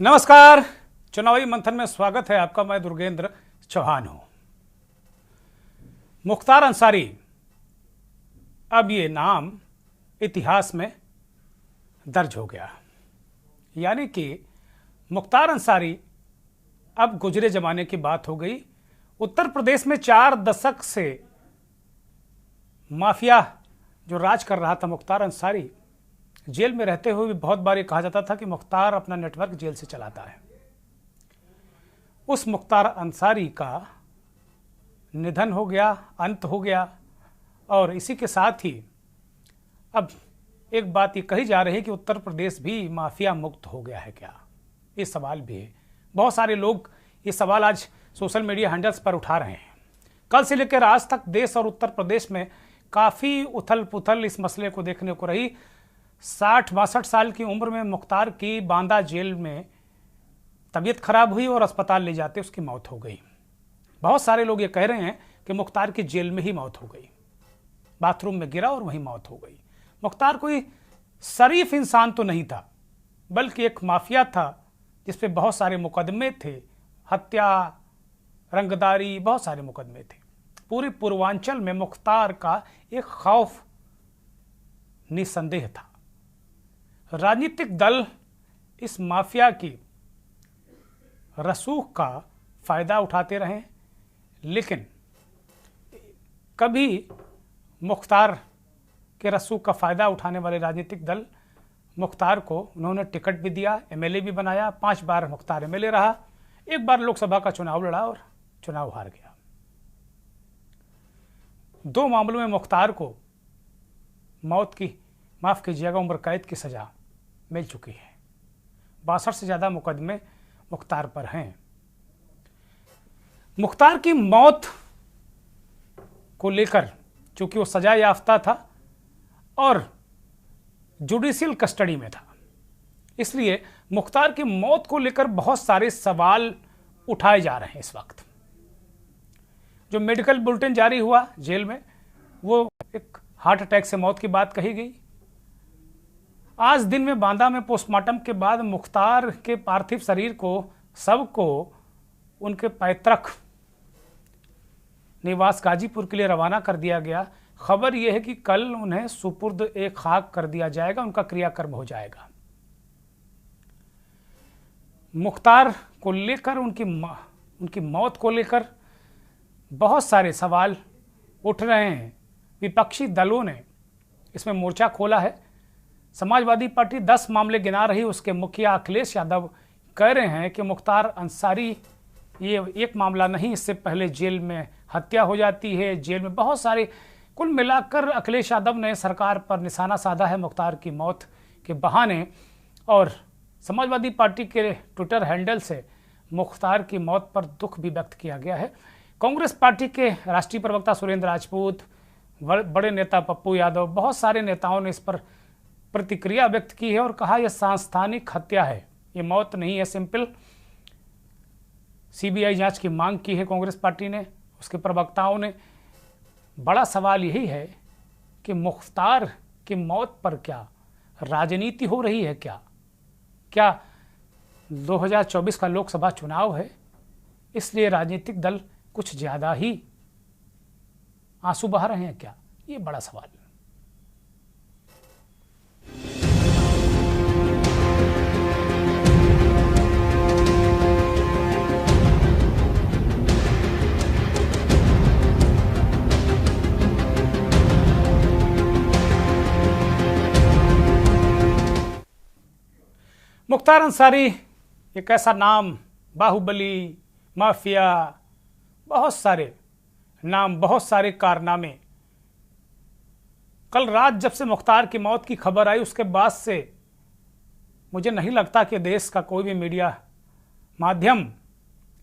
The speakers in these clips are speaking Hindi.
नमस्कार। चुनावी मंथन में स्वागत है आपका। मैं दुर्गेंद्र चौहान हूं। मुख्तार अंसारी, अब ये नाम इतिहास में दर्ज हो गया। यानी कि मुख्तार अंसारी अब गुजरे जमाने की बात हो गई। उत्तर प्रदेश में 4 दशक से माफिया जो राज कर रहा था मुख्तार अंसारी, जेल में रहते हुए भी बहुत बार ये कहा जाता था कि मुख्तार अपना नेटवर्क जेल से चलाता है। उस मुख्तार अंसारी का निधन हो गया, अंत हो गया। और इसी के साथ ही अब एक बात ये कही जा रही है कि उत्तर प्रदेश भी माफिया मुक्त हो गया है क्या, ये सवाल भी है। बहुत सारे लोग ये सवाल आज सोशल मीडिया हैंडल्स पर उठा रहे हैं। कल से लेकर आज तक देश और उत्तर प्रदेश में काफ़ी उथल पुथल इस मसले को देखने को रही। 60-62 साल की उम्र में मुख्तार की बांदा जेल में तबीयत खराब हुई और अस्पताल ले जाते उसकी मौत हो गई। बहुत सारे लोग ये कह रहे हैं कि मुख्तार की जेल में ही मौत हो गई, बाथरूम में गिरा और वहीं मौत हो गई। मुख्तार कोई शरीफ इंसान तो नहीं था, बल्कि एक माफिया था जिस पे बहुत सारे मुकदमे थे, हत्या, रंगदारी, बहुत सारे मुकदमे थे। पूरे पूर्वांचल में मुख्तार का एक खौफ निसंदेह था। राजनीतिक दल इस माफिया की रसूख का फायदा उठाते रहे, लेकिन कभी मुख्तार के रसूख का फायदा उठाने वाले राजनीतिक दल मुख्तार को उन्होंने टिकट भी दिया, एमएलए भी बनाया। 5 बार मुख्तार एमएलए रहा, 1 बार लोकसभा का चुनाव लड़ा और चुनाव हार गया। 2 मामलों में मुख्तार को मौत की, माफ कीजिएगा, उम्र कैद की सजा मिल चुकी है। 62 से ज्यादा मुकदमे मुख्तार पर हैं। मुख्तार की मौत को लेकर चूंकि वो सजा याफ्ता था और जुडिशियल कस्टडी में था, इसलिए मुख्तार की मौत को लेकर बहुत सारे सवाल उठाए जा रहे हैं। इस वक्त जो मेडिकल बुलेटिन जारी हुआ जेल में, वो एक हार्ट अटैक से मौत की बात कही गई। आज दिन में बांदा में पोस्टमार्टम के बाद मुख्तार के पार्थिव शरीर को, सबको उनके पैतृक निवास गाजीपुर के लिए रवाना कर दिया गया। खबर यह है कि कल उन्हें सुपुर्द एक खाक कर दिया जाएगा, उनका क्रियाकर्म हो जाएगा। मुख्तार को लेकर, उनकी मौत को लेकर बहुत सारे सवाल उठ रहे हैं। विपक्षी दलों ने इसमें मोर्चा खोला है। समाजवादी पार्टी 10 मामले गिना रही, उसके मुखिया अखिलेश यादव कह रहे हैं कि मुख्तार अंसारी ये एक मामला नहीं, इससे पहले जेल में हत्या हो जाती है, जेल में बहुत सारे। कुल मिलाकर अखिलेश यादव ने सरकार पर निशाना साधा है मुख्तार की मौत के बहाने। और समाजवादी पार्टी के ट्विटर हैंडल से मुख्तार की मौत पर दुख भी व्यक्त किया गया है। कांग्रेस पार्टी के राष्ट्रीय प्रवक्ता सुरेंद्र राजपूत, बड़े नेता पप्पू यादव, बहुत सारे नेताओं ने इस पर प्रतिक्रिया व्यक्त की है और कहा यह सांस्थानिक हत्या है, ये मौत नहीं है सिंपल। सीबीआई जांच की मांग की है कांग्रेस पार्टी ने, उसके प्रवक्ताओं ने। बड़ा सवाल यही है कि मुख्तार की मौत पर क्या राजनीति हो रही है? क्या 2024 का लोकसभा चुनाव है, इसलिए राजनीतिक दल कुछ ज्यादा ही आंसू बहा रहे हैं क्या? ये बड़ा सवाल है। मुख्तार अंसारी एक ऐसा नाम, बाहुबली, माफिया, बहुत सारे नाम, बहुत सारे कारनामे। कल रात जब से मुख्तार की मौत की खबर आई, उसके बाद से मुझे नहीं लगता कि देश का कोई भी मीडिया माध्यम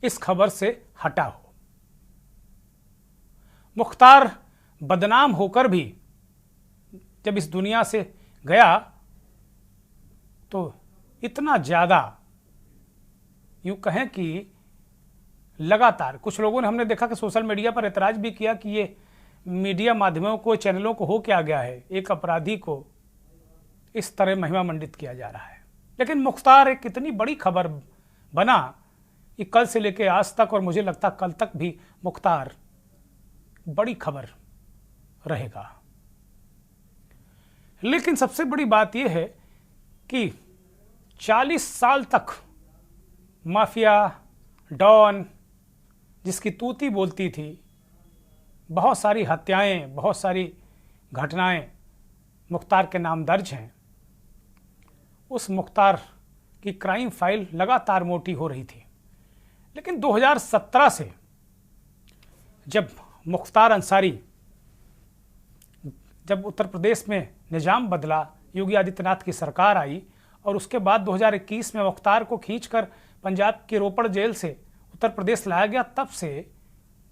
इस खबर से हटा हो। मुख्तार बदनाम होकर भी जब इस दुनिया से गया तो इतना ज़्यादा, यूँ कहें कि लगातार कुछ लोगों ने, हमने देखा कि सोशल मीडिया पर एतराज़ भी किया कि ये मीडिया माध्यमों को, चैनलों को हो क्या गया है, एक अपराधी को इस तरह महिमा मंडित किया जा रहा है। लेकिन मुख्तार एक इतनी बड़ी खबर बना कि कल से लेकर आज तक, और मुझे लगता कल तक भी मुख्तार बड़ी खबर रहेगा। लेकिन सबसे बड़ी बात यह है कि 40 साल तक माफिया डॉन जिसकी तूती बोलती थी, बहुत सारी हत्याएं, बहुत सारी घटनाएं मुख्तार के नाम दर्ज हैं। उस मुख्तार की क्राइम फाइल लगातार मोटी हो रही थी। लेकिन 2017 से जब मुख्तार अंसारी, जब उत्तर प्रदेश में निजाम बदला, योगी आदित्यनाथ की सरकार आई, और उसके बाद 2021 में मुख्तार को खींचकर पंजाब की रोपड़ जेल से उत्तर प्रदेश लाया गया, तब से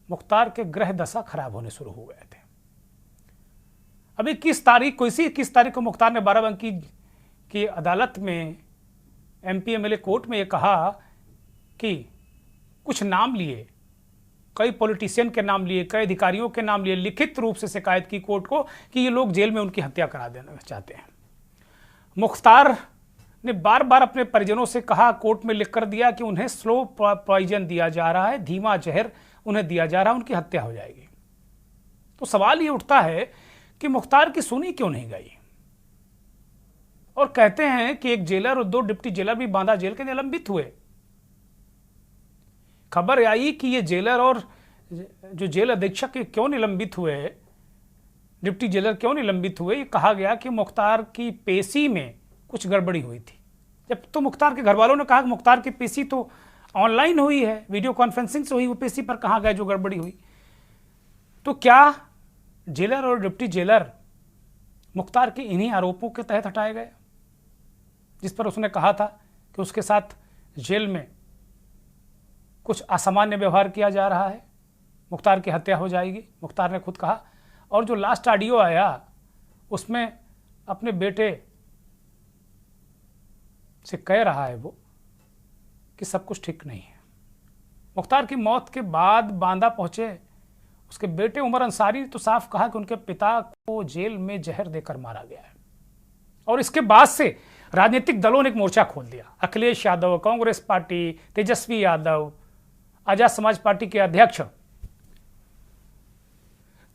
मुख्तार के ग्रह दशा खराब होने शुरू हो गए थे। अभी 21 तारीख को मुख्तार ने बाराबंकी की अदालत में, MP MLA कोर्ट में ये कहा कि कुछ नाम लिए, कई पॉलिटिशियन के नाम लिए, कई अधिकारियों के नाम लिए, लिखित रूप से शिकायत की कोर्ट को कि ये लोग जेल में उनकी हत्या करा देना चाहते हैं। मुख्तार ने बार बार अपने परिजनों से कहा, कोर्ट में लिख कर दिया कि उन्हें स्लो पॉइजन दिया जा रहा है, धीमा जहर उन्हें दिया जा रहा है, उनकी हत्या हो जाएगी। तो सवाल ये उठता है कि मुख्तार की सुनी क्यों नहीं गई? और कहते हैं कि एक जेलर और 2 डिप्टी जेलर भी बांदा जेल के निलंबित हुए। खबर आई कि ये जेलर और जो जेल अधीक्षक क्यों निलंबित हुए, डिप्टी जेलर क्यों निलंबित हुए, ये कहा गया कि मुख्तार की पेशी में कुछ गड़बड़ी हुई थी। जब तो मुख्तार के घर वालों ने कहा कि मुख्तार की पेशी तो ऑनलाइन हुई है, वीडियो कॉन्फ्रेंसिंग से हुई, वो पेशी पर कहाँ गए जो गड़बड़ी हुई? तो क्या जेलर और डिप्टी जेलर मुख्तार के इन्हीं आरोपों के तहत हटाए गए, जिस पर उसने कहा था कि उसके साथ जेल में कुछ असामान्य व्यवहार किया जा रहा है, मुख्तार की हत्या हो जाएगी? मुख्तार ने खुद कहा। और जो लास्ट ऑडियो आया उसमें अपने बेटे से कह रहा है वो कि सब कुछ ठीक नहीं है। मुख्तार की मौत के बाद बांदा पहुंचे उसके बेटे उमर अंसारी ने तो साफ कहा कि उनके पिता को जेल में जहर देकर मारा गया है। और इसके बाद से राजनीतिक दलों ने एक मोर्चा खोल दिया। अखिलेश यादव, कांग्रेस पार्टी, तेजस्वी यादव, आजाद समाज पार्टी के अध्यक्ष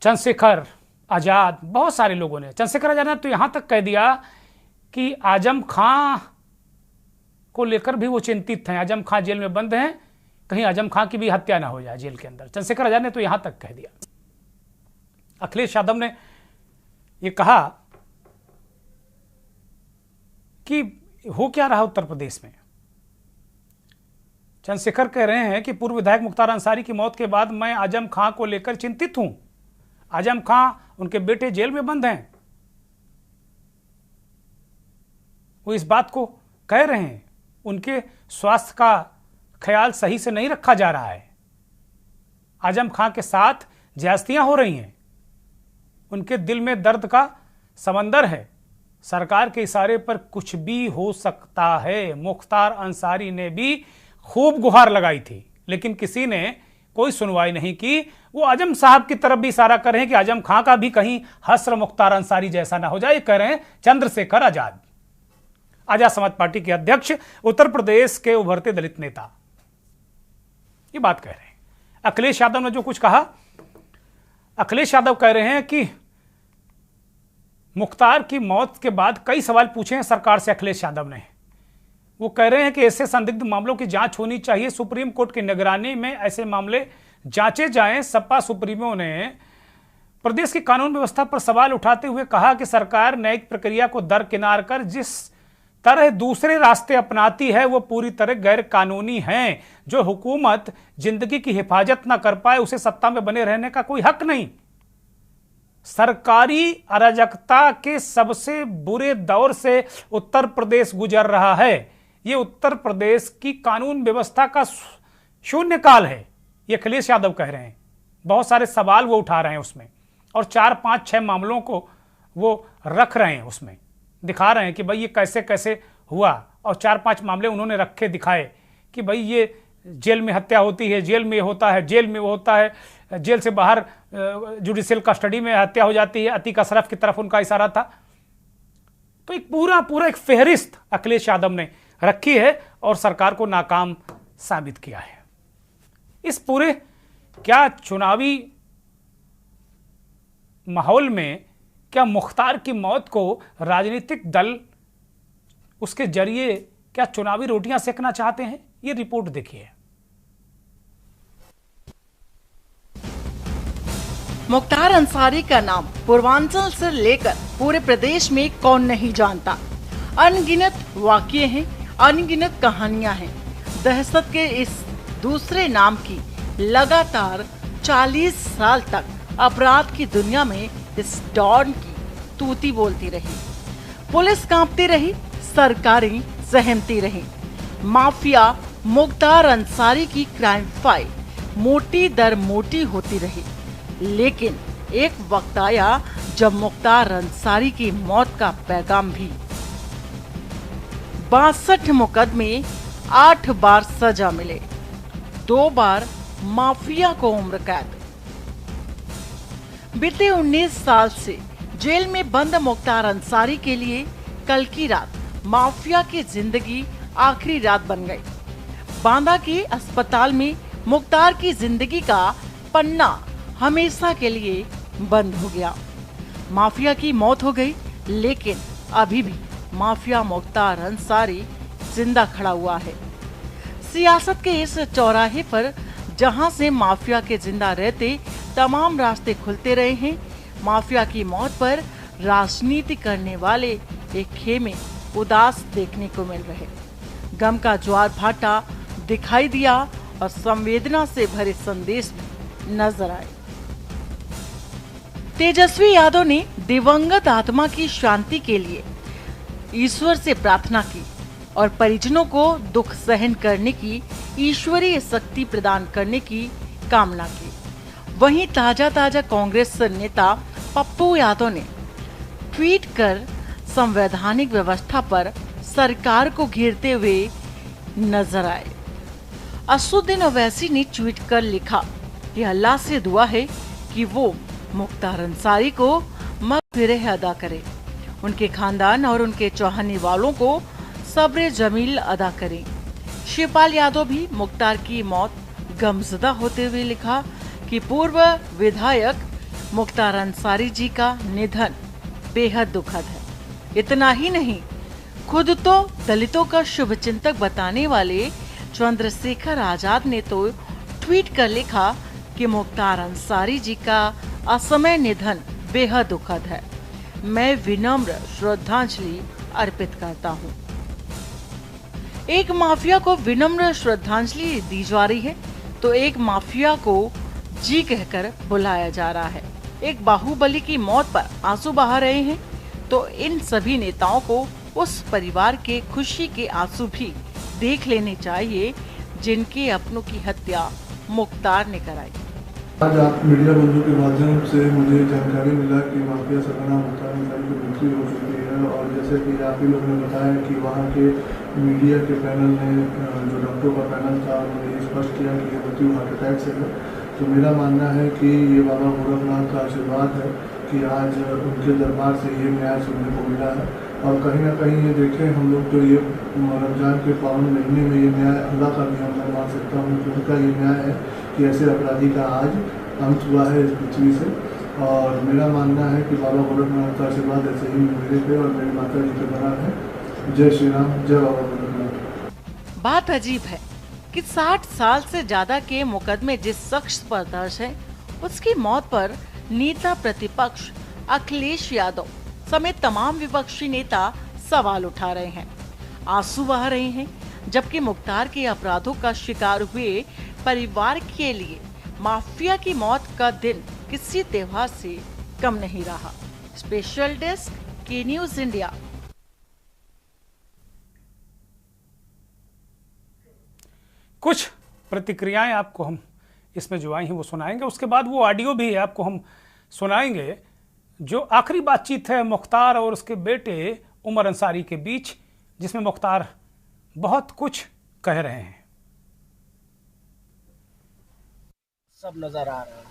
चंद्रशेखर आजाद, बहुत सारे लोगों ने, चंद्रशेखर आजाद ने तो यहां तक कह दिया कि आजम खां को लेकर भी वो चिंतित हैं। आजम खां जेल में बंद हैं, कहीं आजम खां की भी हत्या ना हो जाए जेल के अंदर। चंद्रशेखर आजाद ने तो यहां तक कह दिया। अखिलेश यादव ने ये कहा कि हो क्या रहा उत्तर प्रदेश में। चंद्रशेखर कह रहे हैं कि पूर्व विधायक मुख्तार अंसारी की मौत के बाद मैं आजम खां को लेकर चिंतित हूं। आजम खां, उनके बेटे जेल में बंद हैं, वो इस बात को कह रहे हैं, उनके स्वास्थ्य का ख्याल सही से नहीं रखा जा रहा है, आजम खां के साथ ज्यादतियां हो रही हैं, उनके दिल में दर्द का समंदर है, सरकार के इशारे पर कुछ भी हो सकता है। मुख्तार अंसारी ने भी खूब गुहार लगाई थी, लेकिन किसी ने कोई सुनवाई नहीं की। वो आजम साहब की तरफ भी इशारा कर रहे हैं कि आजम खां का भी कहीं हश्र मुख्तार अंसारी जैसा ना हो जाए, कह रहे हैं चंद्रशेखर आजाद, आजाद समाज पार्टी के अध्यक्ष, उत्तर प्रदेश के उभरते दलित नेता, ये बात कह रहे हैं। अखिलेश यादव ने जो कुछ कहा, अखिलेश यादव कह रहे हैं कि मुख्तार की मौत के बाद कई सवाल पूछे हैं सरकार से अखिलेश यादव ने। वो कह रहे हैं कि ऐसे संदिग्ध मामलों की जांच होनी चाहिए, सुप्रीम कोर्ट की निगरानी में ऐसे मामले जांचे जाएं। सपा सुप्रीमो ने प्रदेश की कानून व्यवस्था पर सवाल उठाते हुए कहा कि सरकार न्यायिक प्रक्रिया को दरकिनार कर जिस तरह दूसरे रास्ते अपनाती है वो पूरी तरह गैर कानूनी हैं। जो हुकूमत जिंदगी की हिफाजत ना कर पाए उसे सत्ता में बने रहने का कोई हक नहीं। सरकारी अराजकता के सबसे बुरे दौर से उत्तर प्रदेश गुजर रहा है। ये उत्तर प्रदेश की कानून व्यवस्था का शून्य काल है, ये अखिलेश यादव कह रहे हैं। बहुत सारे सवाल वो उठा रहे हैं उसमें, और 4, 5, 6 मामलों को वो रख रहे हैं, उसमें दिखा रहे हैं कि भाई ये कैसे कैसे हुआ। और 4-5 मामले उन्होंने रखे दिखाए कि भाई ये जेल में हत्या होती है, जेल में होता है, जेल में वो होता है, जेल से बाहर जुडिशियल कस्टडी में हत्या हो जाती है। अतीक अशरफ की तरफ उनका इशारा था। तो एक पूरा एक फेहरिस्त अखिलेश यादव ने रखी है और सरकार को नाकाम साबित किया है। इस पूरे क्या चुनावी माहौल में क्या मुख्तार की मौत को राजनीतिक दल उसके जरिए क्या चुनावी रोटियां सेकना चाहते हैं? ये रिपोर्ट देखिए। मुख्तार अंसारी का नाम पूर्वांचल से लेकर पूरे प्रदेश में कौन नहीं जानता। अनगिनत वाकये हैं, अनगिनत कहानियां हैं। दहशत के इस दूसरे नाम की लगातार 40 साल तक अपराध की दुनिया में इस डॉन की तूती बोलती रही। पुलिस कांपती रही, सरकारें सहमती रही। माफिया मुख्तार अंसारी की क्राइम फाइल मोटी दर मोटी होती रही। लेकिन एक वक्त आया जब मुख्तार अंसारी की मौत का पैगाम भी 62 मुकदमे, 8 बार सजा मिले, 2 बार माफिया को उम्र कैद। बीते 19 साल से जेल में बंद मुख्तार अंसारी के लिए कल की रात माफिया की जिंदगी आखिरी रात बन गई। बांदा के अस्पताल में मुख्तार की जिंदगी का पन्ना हमेशा के लिए बंद हो गया। माफिया की मौत हो गई, लेकिन अभी भी माफिया मुख्तार अंसारी जिंदा खड़ा हुआ है। सियासत के इस चौराहे पर जहां से माफिया के जिंदा रहते तमाम रास्ते खुलते रहे हैं, माफिया की मौत पर राजनीति करने वाले एक खेमे उदास देखने को मिल रहे। गम का ज्वार भाटा दिखाई दिया और संवेदना से भरे संदेश भी नजर आए। तेजस्वी यादव ने दिवंगत आत्मा की शांति के लिए ईश्वर से प्रार्थना की और परिजनों को दुख सहन करने की ईश्वरीय शक्ति प्रदान करने की कामना की। वहीं ताजा कांग्रेस नेता पप्पू यादव ने ट्वीट कर संवैधानिक व्यवस्था पर सरकार को घेरते हुए नजर आए। असुद्दीन ओवैसी ने ट्वीट कर लिखा कि अल्लाह से दुआ है कि वो मुख्तार अंसारी को मग़फ़िरत अदा करे, उनके खानदान और उनके चाहने वालों को सब्र जमील अदा करें। शिवपाल यादव भी मुख्तार की मौत गमज़दा होते हुए लिखा कि पूर्व विधायक मुख्तार अंसारी जी का निधन बेहद दुखद है। इतना ही नहीं, खुद तो दलितों का शुभचिंतक बताने वाले चंद्रशेखर आजाद ने तो ट्वीट कर लिखा कि मुख्तार अंसारी जी का असमय निधन बेहद दुखद है। मैं विनम्र श्रद्धांजलि अर्पित करता हूँ। एक माफिया को विनम्र श्रद्धांजलि दी जा रही है तो एक माफिया को जी कहकर बुलाया जा रहा है। एक बाहुबली की मौत पर आंसू बहा रहे हैं तो इन सभी नेताओं को उस परिवार के खुशी के आंसू भी देख लेने चाहिए जिनके अपनों की हत्या मुख्तार ने कराई। आज आप मीडिया बंधु के माध्यम से मुझे जानकारी मिला कि माफिया सरगना मुख्तार अंसारी की मृत्यु हो चुकी है और जैसे कि आप ही लोग ने बताया कि वहाँ के मीडिया के पैनल ने जो डॉक्टरों का पैनल था उन्होंने स्पष्ट किया कि ये मृत्यु हार्ट अटैक से है। तो मेरा मानना है कि ये बाबा गोरखनाथ का आशीर्वाद है कि आज उनके दरबार से ये न्याय सुनने को मिला है। और कहीं ना कहीं ये देखें हम लोग तो ये रमजान के पावन महीने में ये न्याय अल्लाह का भी मैं मान सकता हूँ कि उनका ये न्याय है कि ऐसे अपराधी का आज अंत हुआ है इस पृथ्वी से। और मेरा मानना है कि बाबा गोरखनाथ का आशीर्वाद ऐसे ही मेरे पे और मेरी माता जी पे बना है। जय श्री राम, जय बाबा गोरखनाथ। बात अजीब है कि 60 साल से ज्यादा के मुकदमे जिस शख्स पर दर्ज है उसकी मौत पर नेता प्रतिपक्ष अखिलेश यादव समेत तमाम विपक्षी नेता सवाल उठा रहे हैं, आंसू बहा रहे हैं, जबकि मुख्तार के अपराधों का शिकार हुए परिवार के लिए माफिया की मौत का दिन किसी त्योहार से कम नहीं रहा। स्पेशल डेस्क के न्यूज़ इंडिया। कुछ प्रतिक्रियाएं आपको हम इसमें जो आई हैं वो सुनाएंगे, उसके बाद वो ऑडियो भी आपको हम सुनाएंगे जो आखिरी बातचीत है मुख्तार और उसके बेटे उमर अंसारी के बीच, जिसमें मुख्तार बहुत कुछ कह रहे हैं। सब नजर आ रहा है,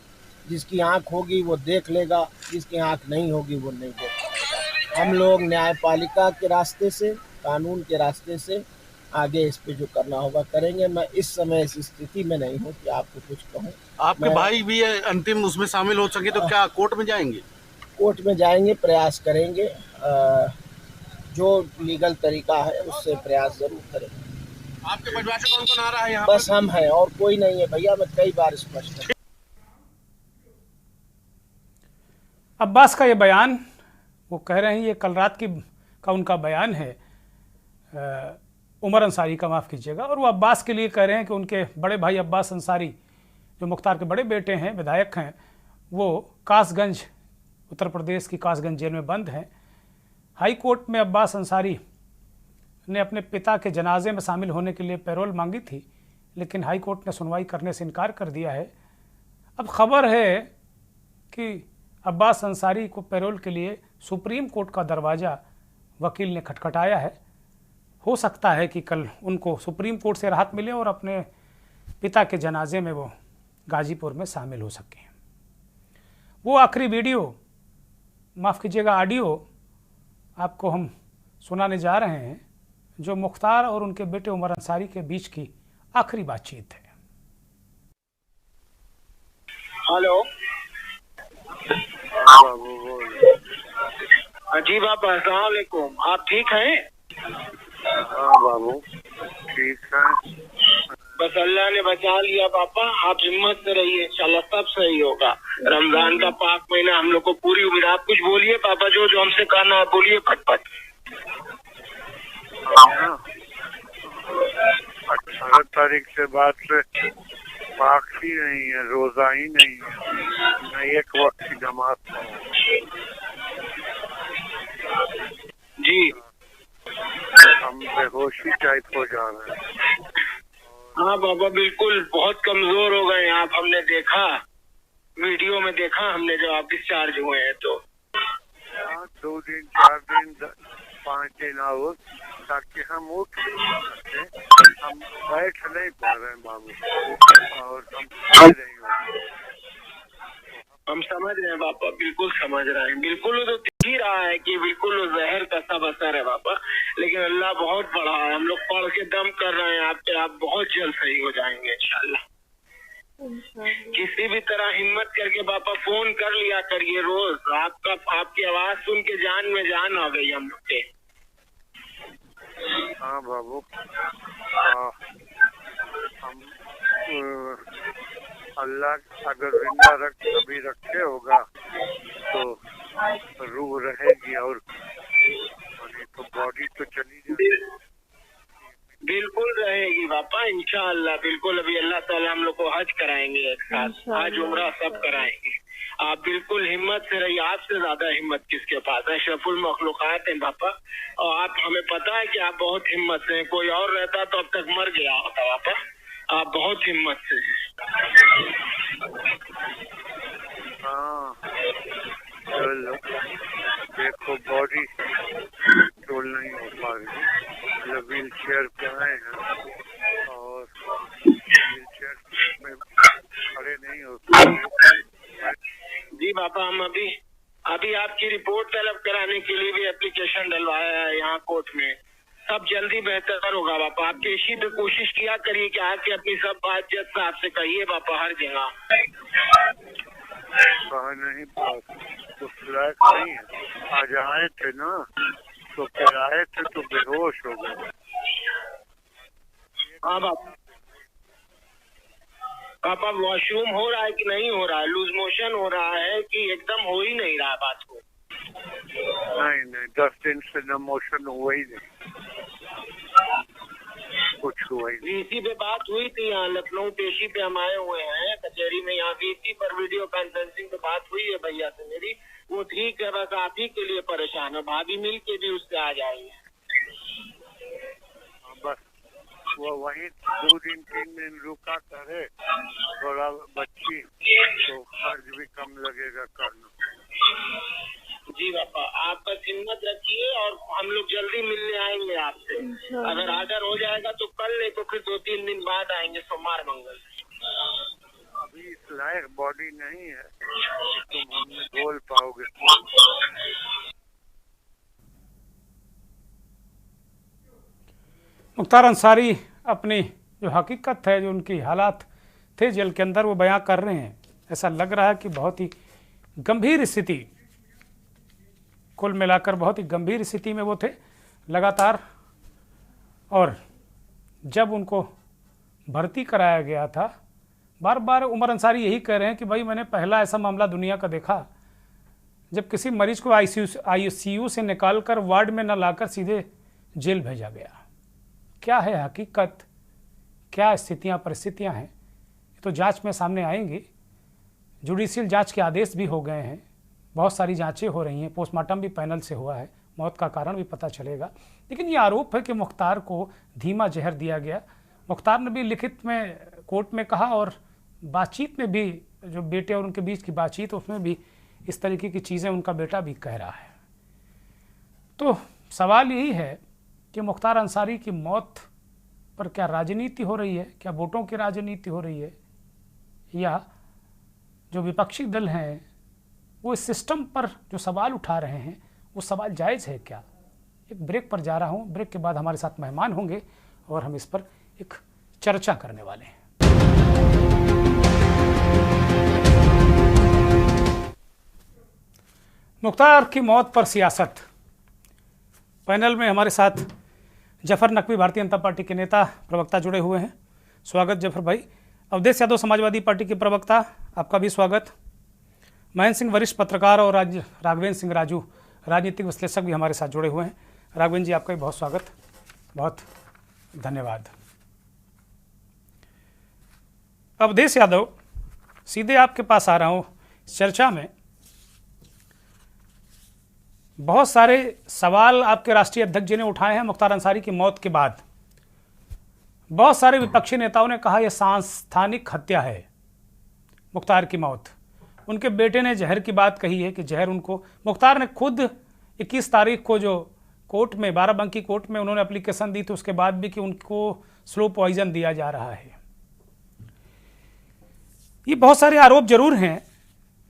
जिसकी आंख होगी वो देख लेगा, जिसकी आंख नहीं होगी वो नहीं देख पाएगा। हम लोग न्यायपालिका के रास्ते से, कानून के रास्ते से आगे इस पे जो करना होगा करेंगे। मैं इस समय इस स्थिति में नहीं हूँ कि आपको कुछ कहूँ। आपके भाई भी अंतिम उसमें शामिल हो सके तो क्या कोर्ट में जाएंगे? कोर्ट में जाएंगे, प्रयास करेंगे, जो लीगल तरीका है उससे प्रयास जरूर करेंगे। आपके परिवार से कौन कौन आ रहा है यहाँ? बस हम हैं और कोई नहीं है भैया, मैं कई बार स्पष्ट है। अब्बास का ये बयान, वो कह रहे हैं ये कल रात का उनका बयान है, उमर अंसारी का, माफ़ कीजिएगा, और वो अब्बास के लिए कह रहे हैं कि उनके बड़े भाई अब्बास अंसारी जो मुख्तार के बड़े बेटे हैं, विधायक हैं, वो कासगंज, उत्तर प्रदेश की कासगंज जेल में बंद हैं। हाई कोर्ट में अब्बास अंसारी ने अपने पिता के जनाजे में शामिल होने के लिए पैरोल मांगी थी, लेकिन हाई कोर्ट ने सुनवाई करने से इनकार कर दिया है। अब खबर है कि अब्बास अंसारी को पैरोल के लिए सुप्रीम कोर्ट का दरवाज़ा वकील ने खटखटाया है। हो सकता है कि कल उनको सुप्रीम कोर्ट से राहत मिले और अपने पिता के जनाजे में वो गाजीपुर में शामिल हो सकें। वो आखिरी वीडियो, माफ़ कीजिएगा ऑडियो, आपको हम सुनाने जा रहे हैं जो मुख्तार और उनके बेटे उमर अंसारी के बीच की आखिरी बातचीत है। हेलो जी बाबा, अस्सलाम वालेकुम। आप ठीक हैं? हाँ बाबू ठीक है। बस अल्लाह ने बचा लिया पापा, आप हिम्मत से रहिए, इंशाल्लाह सब सही होगा। रमजान का पाक महीना हम लोग को पूरी उम्मीद। आप कुछ बोलिए पापा, जो हमसे कहना है बोलिए फटफट। 18 तारीख से बाद से पाक ही नहीं है, रोजा ही नहीं है, न एक वक्त की जमात जी। हम बेहोशी टाइप हो जा रहे हैं। हाँ बाबा बिल्कुल, बहुत कमजोर हो गए आप, हमने देखा, वीडियो में देखा हमने जब आप डिस्चार्ज हुए हैं तो। 2 दिन 4 दिन 5 दिन और, ताकि हम उठ सकते, हम बैठ नहीं पा रहे हैं बाबू, और हम समझ रहे हैं पापा, बिल्कुल समझ रहे हैं, बिल्कुल वो तो दिख ही रहा है कि बिल्कुल वो जहर का सब असर है पापा, लेकिन अल्लाह बहुत बड़ा है। हम लोग पढ़ के दम कर रहे हैं आप पे, आप बहुत जल्द सही हो जाएंगे इंशाल्लाह। किसी भी तरह हिम्मत करके पापा फोन कर लिया करिए रोज, आपकी आवाज सुन के जान में जान आ गई हम लोग के। हाँ बाबू, हम अल्लाह अगर जिंदा कभी रखे होगा तो रूह रहेगी, और तो बॉडी तो चली जाएगी। बिल्कुल रहेगी पापा इंशाअल्लाह, बिल्कुल। अभी अल्लाह ताला हम लोग को हज कराएंगे एक साथ, हज उम्रा सब कराएंगे। आप बिल्कुल हिम्मत से रहिए, आपसे ज्यादा हिम्मत किसके पास है, अशरफुल मखलूकात हैं पापा, और आप, हमें पता है कि आप बहुत हिम्मत से हैं। कोई और रहता तो अब तक मर गया होता पापा, आप बहुत हिम्मत से हैं। हाँ चलो, देखो बॉडी कंट्रोल नहीं हो पा रही, मतलब व्हील चेयर पे आए हैं और व्हील चेयर में खड़े नहीं हो सकते। जी पापा, हम अभी आपकी रिपोर्ट तलब कराने के लिए भी एप्लीकेशन डलवाया है यहाँ कोर्ट में। सब जल्दी बेहतर होगा पापा, आप पेशी पे कोशिश किया करिए कि आके अपनी सब बात जज साहब से कहिए पापा, हर जगह। कहा नहीं पास उस लायक नहीं है। आज आए थे ना, तो फिर आए थे तो बेहोश हो गए। हाँ पापा, वॉशरूम हो रहा है कि नहीं हो रहा है, लूज मोशन हो रहा है कि एकदम हो ही नहीं रहा बात को? नहीं 10 दिन से न मोशन हुआ ही नहीं, कुछ हुआ ही नहीं। वीसी पे बात हुई थी, यहाँ लखनऊ पेशी पे हम आए हुए हैं कचहरी में, यहाँ वीसी पर वीडियो कॉन्फ्रेंसिंग पे बात हुई है भैया से मेरी, वो ठीक है, बस आप ही के लिए परेशान है, भाभी मिल के भी उससे आ जाएंगे। बस वो वहीं 2 दिन 3 दिन रुका करे, थोड़ा बच्ची तो खर्च भी कम लगेगा करना। जी पापा, आप बस हिम्मत रखिए और हम लोग जल्दी मिलने आएंगे आपसे। अगर आर्डर हो जाएगा तो कल, नहीं तो फिर 2-3 दिन बाद आएंगे, सोमवार मंगल। अभी इस लायक बॉडी नहीं है कि तुम हमें बोल पाओगे। मुख्तार अंसारी अपनी जो हकीकत है, जो उनकी हालात थे जेल के अंदर, वो बयां कर रहे हैं। ऐसा लग रहा है कि बहुत ही गंभीर स्थिति, कुल मिलाकर बहुत ही गंभीर स्थिति में वो थे लगातार। और जब उनको भर्ती कराया गया था, बार बार उमर अंसारी यही कह रहे हैं कि भाई मैंने पहला ऐसा मामला दुनिया का देखा जब किसी मरीज को आईसीयू से निकालकर वार्ड में न लाकर सीधे जेल भेजा गया। क्या है हकीकत, क्या स्थितियां परिस्थितियां हैं, तो जांच में सामने आएंगी। जुडिशियल जांच के आदेश भी हो गए हैं, बहुत सारी जांचें हो रही हैं, पोस्टमार्टम भी पैनल से हुआ है, मौत का कारण भी पता चलेगा। लेकिन ये आरोप है कि मुख्तार को धीमा जहर दिया गया। मुख्तार ने भी लिखित में कोर्ट में कहा और बातचीत में भी, जो बेटे और उनके बीच की बातचीत, उसमें भी इस तरीके की चीज़ें उनका बेटा भी कह रहा है। तो सवाल यही है कि मुख्तार अंसारी की मौत पर क्या राजनीति हो रही है, क्या वोटों की राजनीति हो रही है, या जो विपक्षी दल हैं वो इस सिस्टम पर जो सवाल उठा रहे हैं वो सवाल जायज़ है क्या। एक ब्रेक पर जा रहा हूँ, ब्रेक के बाद हमारे साथ मेहमान होंगे और हम इस पर एक चर्चा करने वाले हैं। मुख्तार की मौत पर सियासत, पैनल में हमारे साथ जफर नकवी भारतीय जनता पार्टी के नेता प्रवक्ता जुड़े हुए हैं। स्वागत जफर भाई। अवधेश यादव समाजवादी पार्टी के प्रवक्ता, आपका भी स्वागत। महेंद्र सिंह वरिष्ठ पत्रकार और राघवेंद्र सिंह राजू राजनीतिक विश्लेषक भी हमारे साथ जुड़े हुए हैं। राघवेंद्र जी, आपका भी बहुत स्वागत, बहुत धन्यवाद। अवधेश यादव, सीधे आपके पास आ रहा हूँ। चर्चा में बहुत सारे सवाल आपके राष्ट्रीय अध्यक्ष जी ने उठाए हैं मुख्तार अंसारी की मौत के बाद। बहुत सारे विपक्षी नेताओं ने कहा यह सांस्थानिक हत्या है मुख्तार की मौत। उनके बेटे ने जहर की बात कही है कि जहर उनको, मुख्तार ने खुद 21 तारीख को जो कोर्ट में, बाराबंकी कोर्ट में उन्होंने एप्लीकेशन दी थी, उसके बाद भी कि उनको स्लो पॉइजन दिया जा रहा है। ये बहुत सारे आरोप जरूर हैं,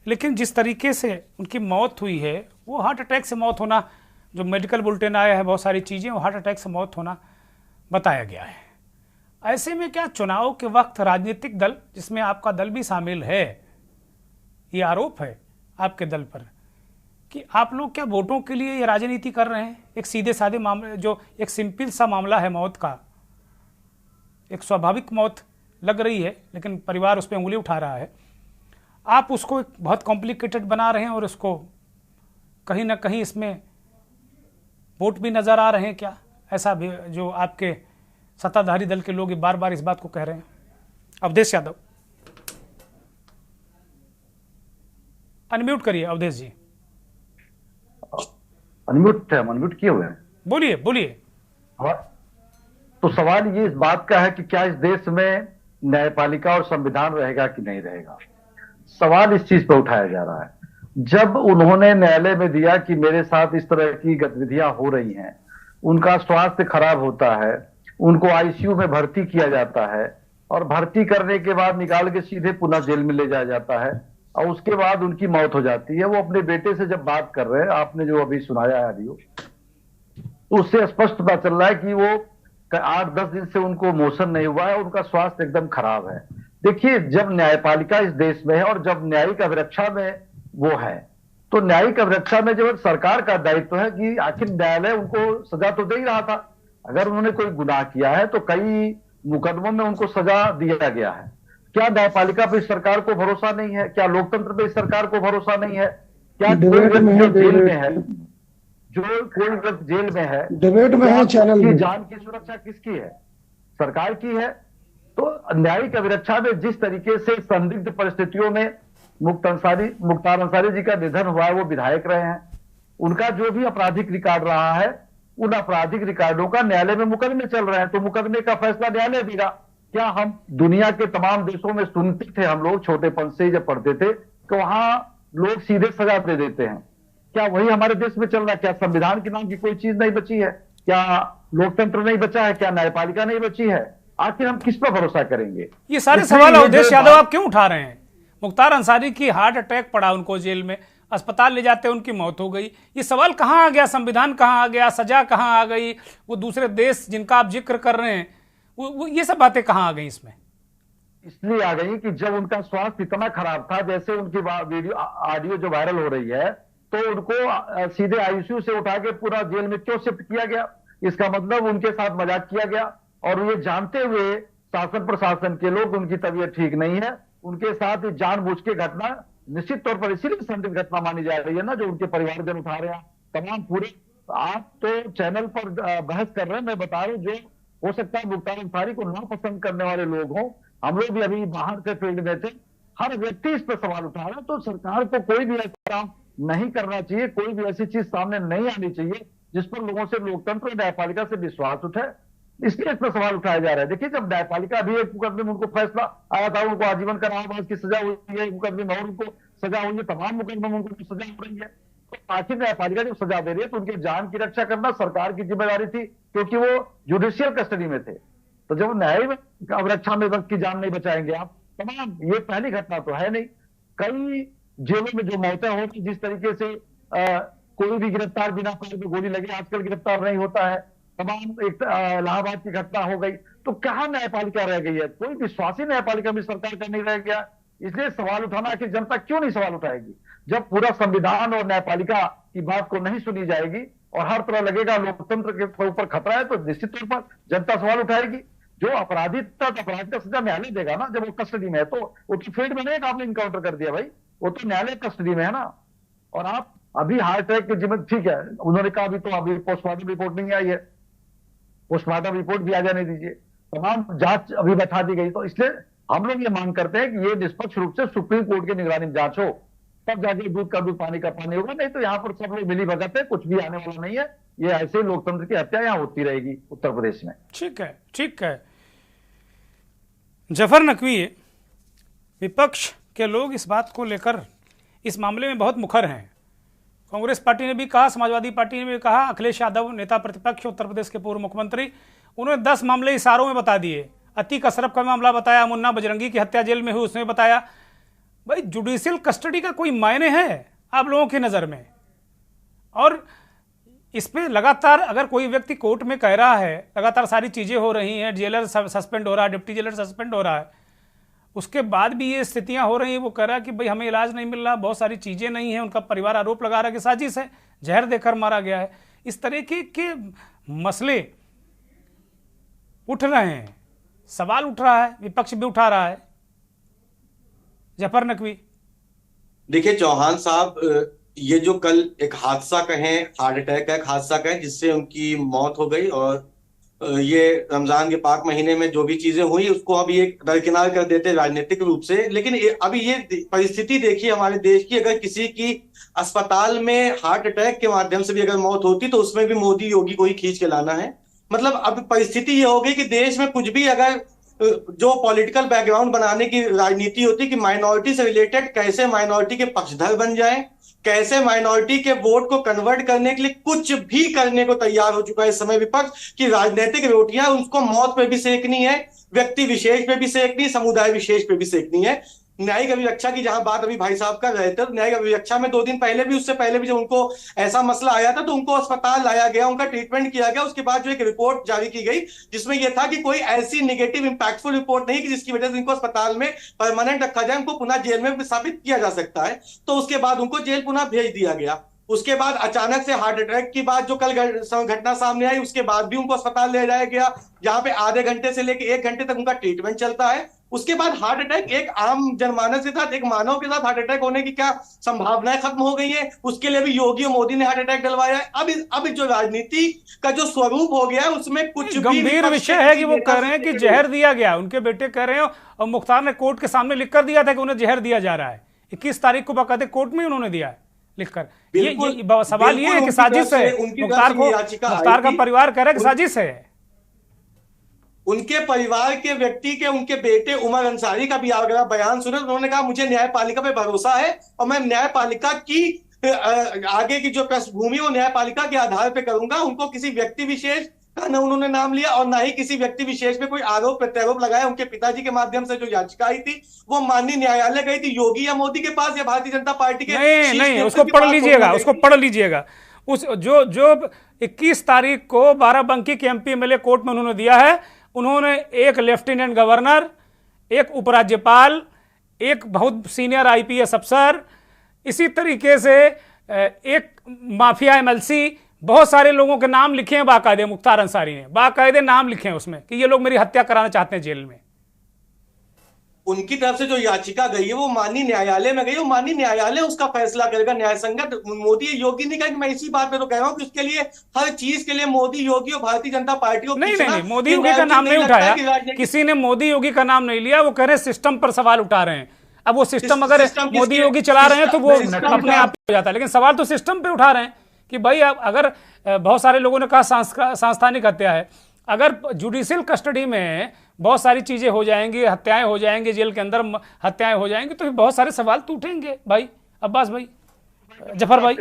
लेकिन जिस तरीके से उनकी मौत हुई है वो हार्ट अटैक से मौत होना, जो मेडिकल बुलेटिन आया है, बहुत सारी चीज़ें, वो हार्ट अटैक से मौत होना बताया गया है। ऐसे में क्या चुनाव के वक्त राजनीतिक दल, जिसमें आपका दल भी शामिल है, ये आरोप है आपके दल पर कि आप लोग क्या वोटों के लिए ये राजनीति कर रहे हैं? एक सीधे साधे मामले, जो एक सिंपल सा मामला है मौत का, एक स्वाभाविक मौत लग रही है, लेकिन परिवार उस पर उंगली उठा रहा है। आप उसको एक बहुत कॉम्प्लिकेटेड बना रहे हैं और उसको कहीं ना कहीं इसमें वोट भी नजर आ रहे हैं क्या? ऐसा भी जो आपके सत्ताधारी दल के लोग बार बार इस बात को कह रहे हैं। अवधेश यादव, अनम्यूट करिए अवधेश जी। अनम्यूट किए हुए हैं, बोलिए बोलिए। तो सवाल ये इस बात का है कि क्या इस देश में न्यायपालिका और संविधान रहेगा कि नहीं रहेगा। सवाल इस चीज पर उठाया जा रहा है। जब उन्होंने न्यायालय में दिया कि मेरे साथ इस तरह की गतिविधियां हो रही हैं, उनका स्वास्थ्य खराब होता है, उनको आईसीयू में भर्ती किया जाता है और भर्ती करने के बाद निकाल के सीधे पुनः जेल में ले जाया जाता है और उसके बाद उनकी मौत हो जाती है। वो अपने बेटे से जब बात कर रहे हैं, आपने जो अभी सुनाया है ऑडियो, तो उससे स्पष्ट पता चल रहा है कि वो 8-10 दिन से उनको मोशन नहीं हुआ है, उनका स्वास्थ्य एकदम खराब है। देखिए, जब न्यायपालिका इस देश में है और जब न्यायिक अभिरक्षा में वो है, तो न्यायिक अभिरक्षा में जो सरकार का दायित्व है कि आखिर न्यायालय उनको सजा तो दे ही रहा था। अगर उन्होंने कोई गुनाह किया है तो कई मुकदमों में उनको सजा दिया गया है। क्या न्यायपालिका पे इस सरकार को भरोसा नहीं है? क्या लोकतंत्र पे इस सरकार को भरोसा नहीं है? क्या कोई व्यक्ति जेल में है, जो कोई व्यक्ति जेल में है, डिबेट में है, चैनल में, जान की सुरक्षा किसकी है? सरकार की है। तो न्यायिक अभिरक्षा में जिस तरीके से संदिग्ध परिस्थितियों में मुख्तार अंसारी जी का निधन हुआ है, वो विधायक रहे हैं, उनका जो भी आपराधिक रिकॉर्ड रहा है, उन आपराधिक रिकॉर्डों का न्यायालय में मुकदमे चल रहे हैं, तो मुकदमे का फैसला न्यायालय देगा। क्या हम दुनिया के तमाम देशों में सुनते थे, हम लोग छोटेपन से जब पढ़ते थे, तो वहां लोग सीधे सजा दे देते हैं। क्या वही हमारे देश में चल रहा है? क्या संविधान के नाम की कोई चीज नहीं बची है? क्या लोकतंत्र नहीं बचा है? क्या न्यायपालिका नहीं बची है? आखिर हम किस पर भरोसा करेंगे? ये सारे सवाल अवधेश यादव आप क्यों उठा रहे हैं? मुख्तार अंसारी की हार्ट अटैक पड़ा उनको जेल में, अस्पताल ले जाते उनकी मौत हो गई। ये सवाल कहाँ आ गया, संविधान कहाँ आ गया, सजा कहाँ आ गई, वो दूसरे देश जिनका आप जिक्र कर रहे हैं वो ये सब बातें कहाँ आ गई इसमें? इसलिए आ गई कि जब उनका स्वास्थ्य इतना खराब था, जैसे उनकी वीडियो ऑडियो जो वायरल हो रही है, तो उनको सीधे आईसीयू से उठा के पूरा जेल में क्यों शिफ्ट किया गया? इसका मतलब उनके साथ मजाक किया गया, और ये जानते हुए शासन प्रशासन के लोग उनकी तबीयत ठीक नहीं है, उनके साथ जानबूझ के घटना निश्चित तौर पर इसीलिए संदिग्ध घटना मानी जा रही है ना, जो उनके परिवारजन उठा रहे हैं तमाम पूरे। आप तो चैनल पर बहस कर रहे हैं, मैं बता रहा हूं जो हो सकता है मुख्तार अंसारी को नापसंद करने वाले लोग हों, हम लोग भी अभी बाहर से फील्ड में थे, हर व्यक्ति इस पर सवाल उठा रहा है। तो सरकार को कोई भी ऐसा काम नहीं करना चाहिए, कोई भी ऐसी चीज सामने नहीं आनी चाहिए जिस पर लोगों से लोकतंत्र और न्यायपालिका से विश्वास उठे, इसलिए इस पर सवाल उठाया जा रहा है। देखिए, जब न्यायपालिका अभी एक मुकदमे में उनको फैसला आया था, उनको आजीवन कारावास की सजा हुई है, मुकदमे में और उनको सजा हुई है, तमाम मुकदमे में उनको सजा हो रही है। तो आखिर न्यायपालिका जब सजा दे रही है तो उनकी जान की रक्षा करना सरकार की जिम्मेदारी थी, क्योंकि वो जुडिशियल कस्टडी में थे। तो जब न्यायिक अवरक्षा में वक्त की जान नहीं बचाएंगे आप, तमाम ये पहली घटना तो है नहीं, कई जेलों में जो मौतें होती, जिस तरीके से कोई भी गिरफ्तार बिना पैर में गोली लगे आजकल गिरफ्तार नहीं होता है, तमाम एक इलाहाबाद की घटना हो गई, तो कहाँ न्यायपालिका रह गई है? कोई विश्वासी न्यायपालिका में सरकार का नहीं रह गया। इसलिए सवाल उठाना, आखिर जनता क्यों नहीं सवाल उठाएगी? जब पूरा संविधान और न्यायपालिका की बात को नहीं सुनी जाएगी और हर तरह लगेगा लोकतंत्र के ऊपर खतरा है, तो निश्चित तौर पर जनता सवाल उठाएगी। जो अपराधी तक अपराध का सजा न्यायालय देगा ना, जब वो कस्टडी में है, तो वो तो फील्ड में नहीं है कि आपने इनकाउंटर कर दिया भाई, वो तो न्यायालय कस्टडी में है ना। और आप अभी हार्ट अटैक की जिम्मे, ठीक है, उन्होंने कहा अभी तो अभी पोस्टमार्टम रिपोर्ट नहीं आई है, पोस्टमार्टम रिपोर्ट भी आ जाने दीजिए, तमाम जांच अभी बैठा दी गई। तो इसलिए हम लोग ये मांग करते हैं कि ये निष्पक्ष रूप से सुप्रीम कोर्ट की निगरानी में जांच हो, तब जाके दूध का दूध पानी का पानी होगा। नहीं तो यहाँ पर सब लोग मिली भगत है, कुछ भी आने वाला नहीं है। ये ऐसे ही लोकतंत्र की हत्या यहाँ होती रहेगी उत्तर प्रदेश में। ठीक है, ठीक है। जफर नकवी, विपक्ष के लोग इस बात को लेकर इस मामले में बहुत मुखर हैं। कांग्रेस पार्टी ने भी कहा, समाजवादी पार्टी ने भी कहा, अखिलेश यादव नेता प्रतिपक्ष उत्तर प्रदेश के पूर्व मुख्यमंत्री, उन्होंने 10 मामले इशारों में बता दिए। अतीक अशरफ का मामला बताया, मुन्ना बजरंगी की हत्या जेल में हुई उसने बताया। भाई, जुडिशियल कस्टडी का कोई मायने है आप लोगों की नज़र में? और इस पे लगातार अगर कोई व्यक्ति कोर्ट में कह रहा है, लगातार सारी चीज़ें हो रही हैं, जेलर सस्पेंड हो रहा है, डिप्टी जेलर सस्पेंड हो रहा है, उसके बाद भी ये स्थितियां हो रही हैं, वो कह रहा है कि भाई हमें इलाज नहीं मिल रहा, बहुत सारी चीज़ें नहीं हैं, उनका परिवार आरोप लगा रहा है कि साजिश है, जहर देकर मारा गया है। इस तरीके के मसले उठ रहे हैं, सवाल उठ रहा है, विपक्ष भी उठा रहा है। जफर नकवी, देखिए चौहान साहब, ये जो कल एक हादसा कहें, हार्ट अटैक का एक हादसा कहें जिससे उनकी मौत हो गई, और ये रमजान के पाक महीने में जो भी चीजें हुई उसको अब ये दरकिनार कर देते राजनीतिक रूप से। लेकिन अभी ये परिस्थिति देखिए हमारे देश की, अगर किसी की अस्पताल में हार्ट अटैक के माध्यम से भी अगर मौत होती तो उसमें भी मोदी योगी को ही खींच के लाना है। मतलब अब परिस्थिति ये हो गई कि देश में कुछ भी अगर जो पॉलिटिकल बैकग्राउंड बनाने की राजनीति होती कि माइनॉरिटी से रिलेटेड कैसे माइनॉरिटी के पक्षधर बन जाए, कैसे माइनॉरिटी के वोट को कन्वर्ट करने के लिए कुछ भी करने को तैयार हो चुका है इस समय विपक्ष की। राजनीतिक रोटियां उसको मौत पे भी सेकनी है, व्यक्ति विशेष पे भी सेकनी, समुदाय विशेष पे भी सेकनी है। न्यायिक अभिरक्षा की जहां बात अभी भाई साहब कर रहे थे, तो न्यायिक अभिरक्षा में 2 दिन पहले भी, उससे पहले भी जब उनको ऐसा मसला आया था तो उनको अस्पताल लाया गया, उनका ट्रीटमेंट किया गया। उसके बाद जो एक रिपोर्ट जारी की गई जिसमें यह था कि कोई ऐसी नेगेटिव इंपैक्टफुल रिपोर्ट नहीं कि जिसकी वजह से इनको अस्पताल में परमानेंट रखा जाए, उनको पुनः जेल में स्थापित किया जा सकता है। तो उसके बाद उनको जेल पुनः भेज दिया गया। उसके बाद अचानक से हार्ट अटैक की बात जो कल घटना सामने आई, उसके बाद भी उनको अस्पताल ले जाया गया, जहां पे आधे घंटे से लेकर 1 घंटे तक उनका ट्रीटमेंट चलता है। उसके बाद हार्ट अटैक, एक आम जनमानस के साथ, एक मानव के साथ हार्ट अटैक होने की क्या संभावनाएं खत्म हो गई है, उसके लिए भी योगी और मोदी ने हार्ट अटैक डलवाया है। अब जो राजनीति का जो स्वरूप हो गया है उसमें कुछ गंभीर विषय है कि वो कह रहे हैं कि जहर दिया गया, उनके बेटे कह रहे हैं, और मुख्तार ने कोर्ट के सामने लिख कर दिया था कि उन्हें जहर दिया जा रहा है। 21 तारीख को बाकायदे कोर्ट में उन्होंने दिया है लिखकर। ये सवाल ये है कि साजिश है, मुख्तार का परिवार कह रहा है कि साजिश है। उनके परिवार के व्यक्ति के, उनके बेटे उमर अंसारी का भी अगर बयान सुने, उन्होंने कहा मुझे न्यायपालिका पे भरोसा है और मैं न्यायपालिका की आगे की जो पृष्ठभूमि वो न्यायपालिका के आधार पे करूंगा। उनको किसी व्यक्ति विशेष का न उन्होंने नाम लिया और ना ही किसी व्यक्ति विशेष पे कोई आरोप प्रत्यारोप लगाया। उनके पिताजी के माध्यम से जो याचिका आई थी वो माननीय न्यायालय गई थी, योगी या मोदी के पास या भारतीय जनता पार्टी के नहीं नहीं, शीर्ष उसको नेतृत्व के पढ़ पास लीजिएगा, होनी उसको गई थी। पढ़ लीजिएगा। उस जो जो 21 तारीख को बाराबंकी के एमपी एमएलए कोर्ट में उन्होंने दिया है, उन्होंने एक लेफ्टिनेंट गवर्नर, एक उपराज्यपाल, एक बहुत सीनियर आईपीएस अफसर, इसी तरीके से एक माफिया एमएलसी, बहुत सारे लोगों के नाम लिखे हैं बाकायदे। मुख्तार अंसारी ने बाकायदे नाम लिखे हैं उसमें कि ये लोग मेरी हत्या कराना चाहते हैं जेल में। उनकी तरफ से जो याचिका गई है वो माननीय न्यायालय में गई है, माननीय न्यायालय उसका फैसला करेगा, न्याय संगत। मोदी योगी नहीं कहा कि मैं इसी बात पे तो कह रहा हूं कि उसके लिए हर चीज के लिए मोदी योगी और भारतीय जनता पार्टी को नहीं नहीं, मोदी योगी का नाम नहीं उठाया, किसी ने मोदी योगी का नाम नहीं लिया। वो कह रहे सिस्टम पर सवाल उठा रहे हैं। अब वो सिस्टम अगर मोदी योगी चला रहे हैं तो वो अपने आप हो जाता है, लेकिन सवाल तो सिस्टम पे उठा रहे हैं कि भाई अगर बहुत सारे लोगों ने कहा सांस्थानिक हत्या है, अगर जुडिशियल कस्टडी में बहुत सारी चीजें हो जाएंगी, हत्याएं हो जाएंगी, जेल के अंदर हत्याएं हो जाएंगी, तो बहुत सारे सवाल तो उठेंगे भाई। अब्बास भाई, जफर भाई,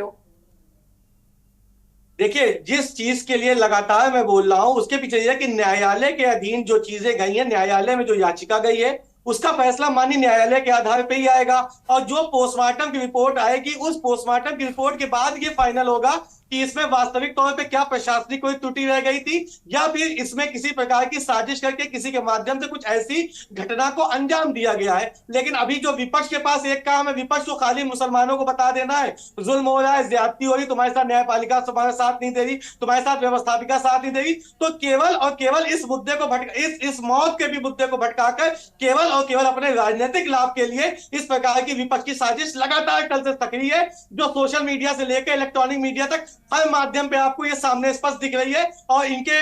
देखिए जिस चीज के लिए लगातार मैं बोल रहा हूं उसके पीछे यह कि न्यायालय के अधीन जो चीजें गई हैं, न्यायालय में जो याचिका गई है उसका फैसला माननीय न्यायालय के आधार पर ही आएगा। और जो पोस्टमार्टम की रिपोर्ट आएगी उस पोस्टमार्टम की रिपोर्ट के बाद ये फाइनल होगा कि इसमें वास्तविक तौर पे क्या प्रशासनिक कोई त्रुटि रह गई थी या फिर इसमें किसी प्रकार की साजिश करके किसी के माध्यम से कुछ ऐसी घटना को अंजाम दिया गया है। लेकिन अभी जो विपक्ष के पास एक काम है, विपक्ष को खाली मुसलमानों को बता देना है जुल्म हो रहा है, ज्यादती हो रही, तुम्हारे साथ न्यायपालिका तुम्हारे साथ नहीं दे रही, तुम्हारे साथ व्यवस्थापिका साथ नहीं दे रही, तो केवल और केवल इस मुद्दे को इस मौत के भी मुद्दे को भटकाकर केवल और केवल अपने राजनीतिक लाभ के लिए इस प्रकार की विपक्ष की साजिश लगातार कल से सक्रिय है, जो सोशल मीडिया से लेकर इलेक्ट्रॉनिक मीडिया तक हर माध्यम पे आपको ये सामने स्पष्ट दिख रही है। और इनके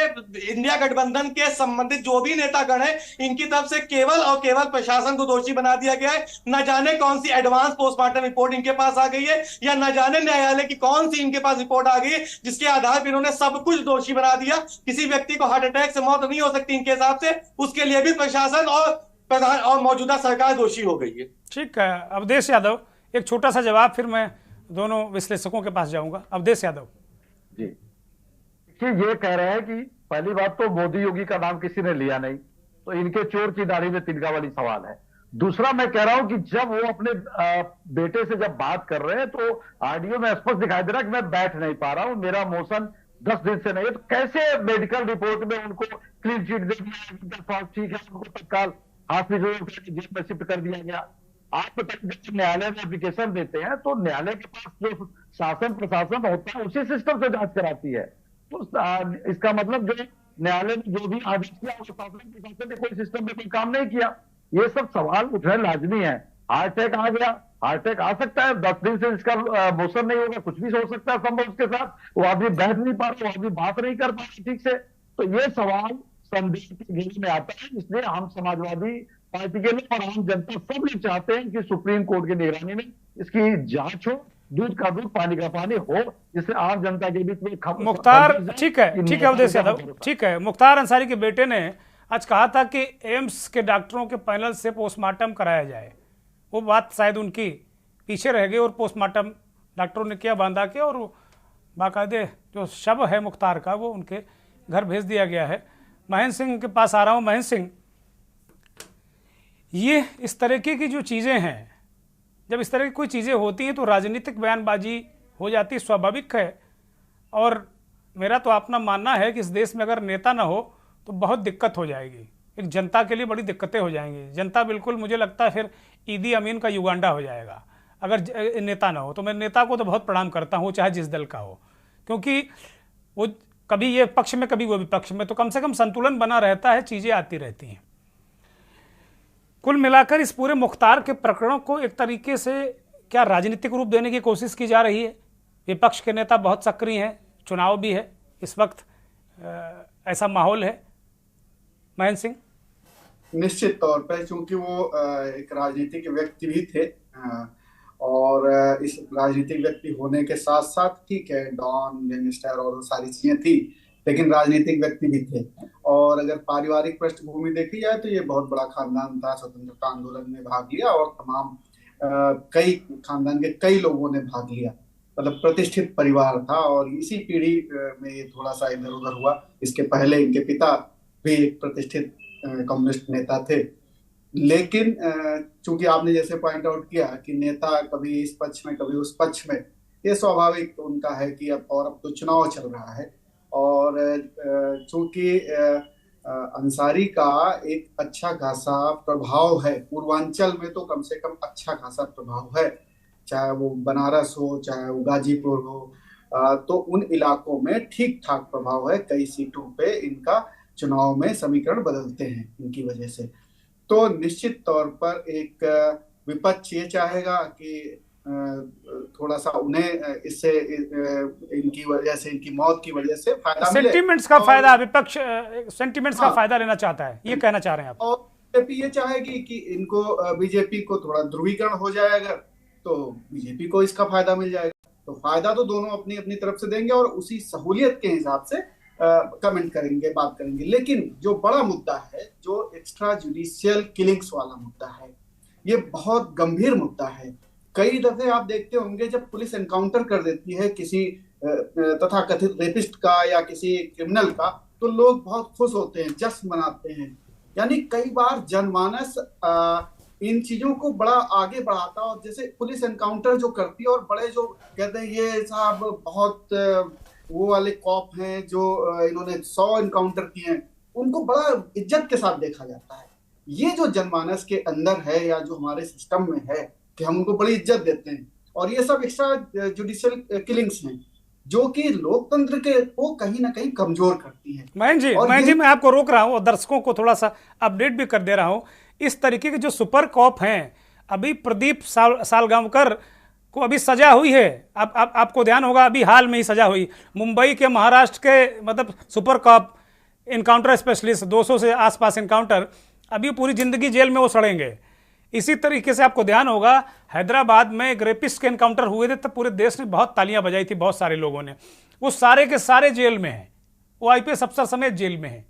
इंडिया गठबंधन के संबंधित जो भी नेतागण है इनकी तरफ से केवल और केवल प्रशासन को दोषी बना दिया गया है। न जाने कौन सी एडवांस पोस्टमार्टम रिपोर्ट इनके पास आ गई है या न जाने न्यायालय की कौन सी इनके पास रिपोर्ट आ गई है जिसके आधार पर इन्होंने सब कुछ दोषी बना दिया। किसी व्यक्ति को हार्ट अटैक से मौत नहीं हो सकती इनके हिसाब से, उसके लिए भी प्रशासन और प्रधान और मौजूदा सरकार दोषी हो गई है। ठीक है अवधेश यादव, एक छोटा सा जवाब, फिर मैं दोनों विश्लेषकों के पास जाऊंगा। अवधेश यादव जी, देखिए ये कह रहे हैं कि पहली बात तो मोदी योगी का नाम किसी ने लिया नहीं, तो इनके चोर की दाढ़ी में तिनका वाली सवाल है। दूसरा मैं कह रहा हूं कि जब वो अपने बेटे से जब बात कर रहे हैं तो ऑडियो में स्पष्ट दिखाई दे रहा है कि मैं बैठ नहीं पा रहा हूं, मेरा मोशन 10 दिन से नहीं है। तो कैसे मेडिकल रिपोर्ट में उनको क्लीन चिट दे दिया, ठीक है, उनको तत्काल हॉस्पिटल जेल में शिफ्ट कर दिया गया। आप जब न्यायालय में एप्लीकेशन देते हैं तो न्यायालय के पास जो शासन प्रशासन होता है उसी सिस्टम से जांच कराती है। तो इसका मतलब जो न्यायालय ने जो भी आदेश किया वो शासन प्रशासन ने कोई सिस्टम में कोई काम नहीं किया। ये सब सवाल उठने लाजमी है। हार्ट अटैक आ गया, हार्ट अटैक आ सकता है, 10 दिन से इसका मोशन नहीं होगा, कुछ भी हो सकता है संभव उसके साथ। वो आदमी बैठ नहीं पा रहा, वो आदमी बात नहीं कर पा रहा ठीक से। तो ये सवाल संदेह के घेरे में आता है, इसलिए हम समाजवादी पार्टी के लोग और आम जनता सब लोग चाहते हैं कि सुप्रीम कोर्ट की निगरानी में इसकी जांच हो, दूध का दूध पानी का पानी हो, जिससे आम जनता के बीच में मुख्तार, ठीक है अवधेश यादव, ठीक है। मुख्तार अंसारी के बेटे ने आज कहा था कि एम्स के डॉक्टरों के पैनल से पोस्टमार्टम कराया जाए। वो बात शायद उनकी पीछे रह गई और पोस्टमार्टम डॉक्टरों ने किया, बांधा के, और बाकायदे जो शव है मुख्तार का वो उनके घर भेज दिया गया है। महेंद्र सिंह के पास आ रहा हूँ। महेंद्र सिंह, ये इस तरीके की जो चीज़ें हैं, जब इस तरह की कोई चीज़ें होती हैं तो राजनीतिक बयानबाजी हो जाती, स्वाभाविक है। और मेरा तो अपना मानना है कि इस देश में अगर नेता ना हो तो बहुत दिक्कत हो जाएगी, एक जनता के लिए बड़ी दिक्कतें हो जाएंगी। जनता बिल्कुल, मुझे लगता है फिर ईदी अमीन का युगांडा हो जाएगा अगर नेता ना हो। तो मैं नेता को तो बहुत प्रणाम करता हूँ, चाहे जिस दल का हो, क्योंकि वो कभी ये पक्ष में कभी वो विपक्ष में, तो कम से कम संतुलन बना रहता है, चीज़ें आती रहती हैं। कुल मिलाकर इस पूरे मुख्तार के प्रकरणों को एक तरीके से क्या राजनीतिक रूप देने की कोशिश की जा रही है? विपक्ष के नेता बहुत सक्रिय हैं, चुनाव भी है इस वक्त, ऐसा माहौल है। महेंद्र सिंह, निश्चित तौर पर, क्योंकि वो एक राजनीतिक व्यक्ति भी थे और इस राजनीतिक व्यक्ति होने के साथ साथ, ठीक है, डॉन, गैंगस्टर और सारी चीजें थी, लेकिन राजनीतिक व्यक्ति भी थे। और अगर पारिवारिक पृष्ठभूमि देखी जाए तो ये बहुत बड़ा खानदान था, स्वतंत्रता आंदोलन में भाग लिया और तमाम कई खानदान के कई लोगों ने भाग लिया। मतलब प्रतिष्ठित परिवार था और इसी पीढ़ी में ये थोड़ा सा इधर उधर हुआ। इसके पहले इनके पिता भी एक प्रतिष्ठित कम्युनिस्ट नेता थे। लेकिन चूंकि आपने जैसे पॉइंट आउट किया कि नेता कभी इस पक्ष में कभी उस पक्ष में, ये स्वाभाविक उनका है कि अब तो चुनाव चल रहा है और चूंकि अंसारी का एक अच्छा खासा प्रभाव है पूर्वांचल में, तो कम से कम अच्छा खासा प्रभाव है, चाहे वो बनारस हो चाहे वो गाजीपुर हो, तो उन इलाकों में ठीक ठाक प्रभाव है। कई सीटों पे इनका चुनाव में समीकरण बदलते हैं इनकी वजह से। तो निश्चित तौर पर एक विपक्ष ये चाहेगा कि थोड़ा सा उन्हें इससे इनकी वजह से, इनकी मौत की वजह से फायदा मिले। सेंटिमेंट्स का फायदा, विपक्ष सेंटिमेंट्स का फायदा लेना चाहता है, ये कहना चाह रहे हैं आप। और बीजेपी ये चाहेगी कि इनको, बीजेपी को थोड़ा ध्रुवीकरण हो जाए अगर, तो बीजेपी को इसका फायदा मिल जाएगा। तो फायदा तो दोनों अपनी अपनी तरफ से देंगे और उसी सहूलियत के हिसाब से कमेंट करेंगे, बात करेंगे। लेकिन जो बड़ा मुद्दा है, जो एक्स्ट्रा जुडिशियल किलिंग्स वाला मुद्दा है, ये बहुत गंभीर मुद्दा है। कई दफे आप देखते होंगे जब पुलिस एनकाउंटर कर देती है किसी तथाकथित रेपिस्ट का या किसी क्रिमिनल का, तो लोग बहुत खुश होते हैं, जश्न मनाते हैं। यानी कई बार जनमानस इन चीजों को बड़ा आगे बढ़ाता, और जैसे पुलिस एनकाउंटर जो करती है और बड़े जो कहते हैं ये साहब बहुत वो वाले कॉप हैं जो इन्होंने 100 एनकाउंटर किए हैं, उनको बड़ा इज्जत के साथ देखा जाता है। ये जो जनमानस के अंदर है या जो हमारे सिस्टम में है कि हम उनको बड़ी इज्जत देते हैं, और ये सब एक्स्ट्रा जुडिशियल किलिंग्स हैं जो कि लोकतंत्र के को कहीं ना कहीं कमजोर करती है। मयंक जी मैं आपको रोक रहा हूं और दर्शकों को थोड़ा सा अपडेट भी कर दे रहा हूं। इस तरीके के जो सुपर कॉप हैं, अभी प्रदीप सालगांवकर को अभी सजा हुई है। आपको ध्यान होगा अभी हाल में ही सजा हुई, मुंबई के, महाराष्ट्र के, मतलब सुपर कॉप इनकाउंटर स्पेशलिस्ट, 200 से आसपास इनकाउंटर, अभी पूरी जिंदगी जेल में वो सड़ेंगे। इसी तरीके से आपको ध्यान होगा हैदराबाद में एक रेपिस्ट के एनकाउंटर हुए थे, तब पूरे देश ने बहुत तालियां बजाई थी, बहुत सारे लोगों ने। वो सारे के सारे जेल में हैं, वो आईपीएस अफसर समेत जेल में हैं।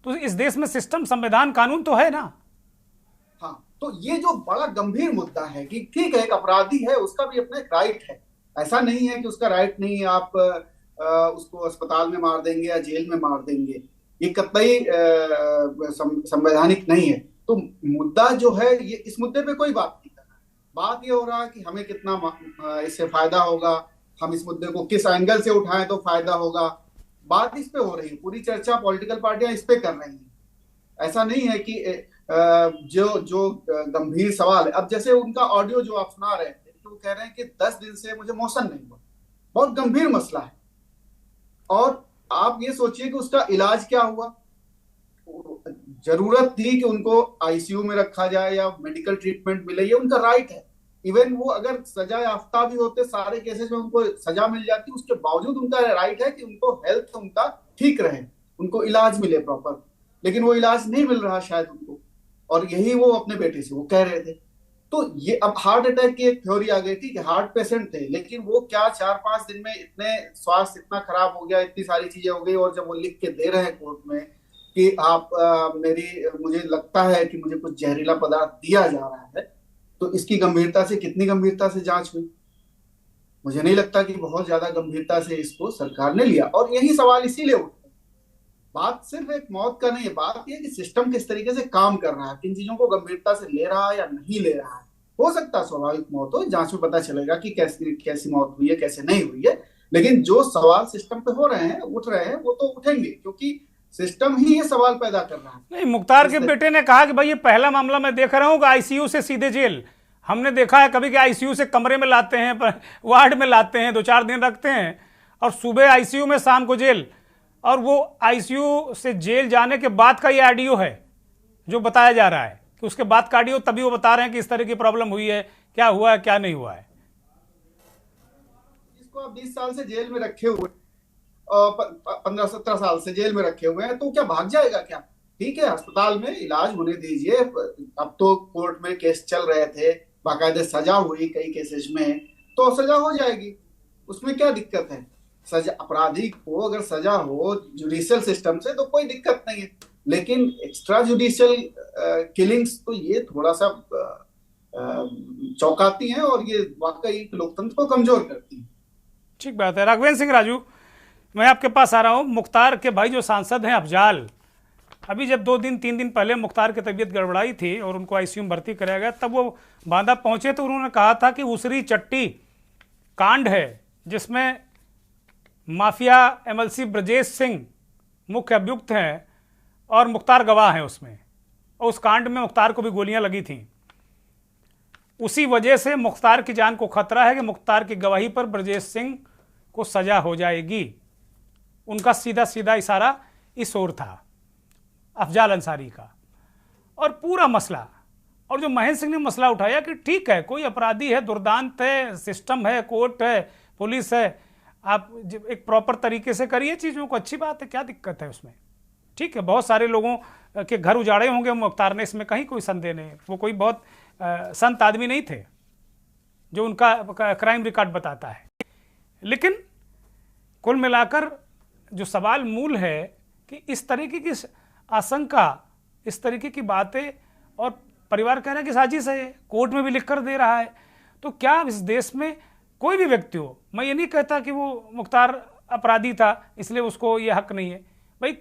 तो इस देश में सिस्टम, संविधान, कानून तो है ना। हाँ, तो ये जो बड़ा गंभीर मुद्दा है कि ठीक है एक अपराधी है, उसका भी अपना एक राइट है, ऐसा नहीं है कि उसका राइट नहीं है, आप उसको अस्पताल में मार देंगे या जेल में मार देंगे, ये कतई संवैधानिक नहीं है। तो मुद्दा जो है ये, इस मुद्दे पे कोई बात नहीं कर रहा है। बात ये हो रहा है कि हमें कितना इससे फायदा होगा, हम इस मुद्दे को किस एंगल से उठाएं तो फायदा होगा, बात इस पे हो रही है। पूरी चर्चा पॉलिटिकल पार्टियां इस पे कर रही हैं। ऐसा नहीं है कि जो गंभीर सवाल है, अब जैसे उनका ऑडियो जो आप सुना रहे थे, तो कह रहे हैं कि 10 दिन से मुझे मोशन नहीं हुआ, बहुत गंभीर मसला है। और आप ये सोचिए कि उसका इलाज क्या हुआ। जरूरत थी कि उनको आईसीयू में रखा जाए या मेडिकल ट्रीटमेंट मिले, ये उनका राइट है। इवन वो अगर सजा याफ्ता भी होते, सारे केसेस में उनको सजा मिल जाती, उसके बावजूद उनका राइट है कि उनको हेल्थ उनका ठीक रहे, उनको इलाज मिले प्रॉपर। लेकिन वो इलाज नहीं मिल रहा शायद उनको, और यही वो अपने बेटे से वो कह रहे थे। तो ये अब हार्ट अटैक की एक थ्योरी आ गई थी कि हार्ट पेशेंट थे, लेकिन वो क्या 4-5 दिन में इतने स्वास्थ्य इतना खराब हो गया, इतनी सारी चीजें हो गई, और जब वो लिख के दे रहे हैं कोर्ट में कि आप मुझे लगता है कि मुझे कुछ जहरीला पदार्थ दिया जा रहा है, तो इसकी गंभीरता से, कितनी गंभीरता से जांच हुई? मुझे नहीं लगता कि बहुत ज्यादा गंभीरता से इसको सरकार ने लिया। और यही सवाल इसीलिए उठे, बात सिर्फ एक मौत का नहीं है, बात यह कि सिस्टम किस तरीके से काम कर रहा है, किन चीजों को गंभीरता से ले रहा है या नहीं ले रहा है। हो सकता है स्वाभाविक मौत हो, जांच में पता चलेगा कि कैसी मौत हुई है, कैसे नहीं हुई है। लेकिन जो सवाल सिस्टम पे हो रहे हैं, उठ रहे हैं, वो तो उठेंगे, क्योंकि सिस्टम ही ये सवाल पैदा कर रहा है। नहीं, मुख्तार के बेटे ने कहा कि भाई ये पहला मामला मैं देख रहा हूं कि आईसीयू से सीधे जेल। हमने देखा है कभी कि आईसीयू से कमरे में लाते हैं, वार्ड में लाते हैं, 2-4 दिन रखते हैं, और सुबह आईसीयू में, शाम को जेल। और वो आईसीयू से जेल जाने के बाद का ये ऑडियो है जो बताया जा रहा है कि उसके बाद का ऑडियो, तभी वो बता रहे हैं कि इस तरह की प्रॉब्लम हुई है, क्या हुआ है, क्या नहीं हुआ है। इसको आप 20 साल से जेल में रखे हुए, 15-17 साल से जेल में रखे हुए हैं, तो क्या भाग जाएगा क्या? ठीक है, अस्पताल में इलाज होने दीजिए। अब तो कोर्ट में केस चल रहे थे, बाकायदे सजा हुई कई केसेस में, तो सजा हो जाएगी, उसमें क्या दिक्कत है? सजा, अपराधी को अगर सजा हो जुडिशियल सिस्टम से तो कोई दिक्कत नहीं है। लेकिन एक्स्ट्रा जुडिशियल किलिंग्स तो ये थोड़ा सा चौंकाती हैं, और ये वाकई लोकतंत्र को कमजोर करती है। ठीक बात है। राघवेंद्र सिंह राजू, मैं आपके पास आ रहा हूँ। मुख्तार के भाई जो सांसद हैं अफजाल, अभी जब 2-3 दिन पहले मुख्तार की तबीयत गड़बड़ाई थी और उनको आईसीयू में भर्ती कराया गया, तब वो बांदा पहुंचे तो उन्होंने कहा था कि उसरी चट्टी कांड है जिसमें माफिया एमएलसी ब्रजेश सिंह मुख्य अभियुक्त हैं और मुख्तार गवाह हैं उसमें, और उस कांड में मुख्तार को भी गोलियां लगी थीं। उसी वजह से मुख्तार की जान को खतरा है कि मुख्तार की गवाही पर ब्रजेश सिंह को सजा हो जाएगी। उनका सीधा सीधा इशारा इस ओर था अफजाल अंसारी का। और पूरा मसला, और जो महेंद्र सिंह ने मसला उठाया कि ठीक है, कोई अपराधी है, दुर्दांत है, सिस्टम है, कोर्ट है, पुलिस है, आप एक प्रॉपर तरीके से करिए चीज़ों को, अच्छी बात है, क्या दिक्कत है उसमें। ठीक है, बहुत सारे लोगों के घर उजाड़े होंगे मुख्तार ने, इसमें कहीं कोई संदेह नहीं। वो कोई बहुत संत आदमी नहीं थे जो उनका क्राइम रिकॉर्ड बताता है। लेकिन कुल मिलाकर जो सवाल मूल है कि इस तरीके की आशंका, इस तरीके की बातें, और परिवार कह रहा है कि साजिश है, कोर्ट में भी लिख कर दे रहा है, तो क्या इस देश में कोई भी व्यक्ति हो, मैं ये नहीं कहता कि वो मुख्तार अपराधी था इसलिए उसको ये हक नहीं है, भाई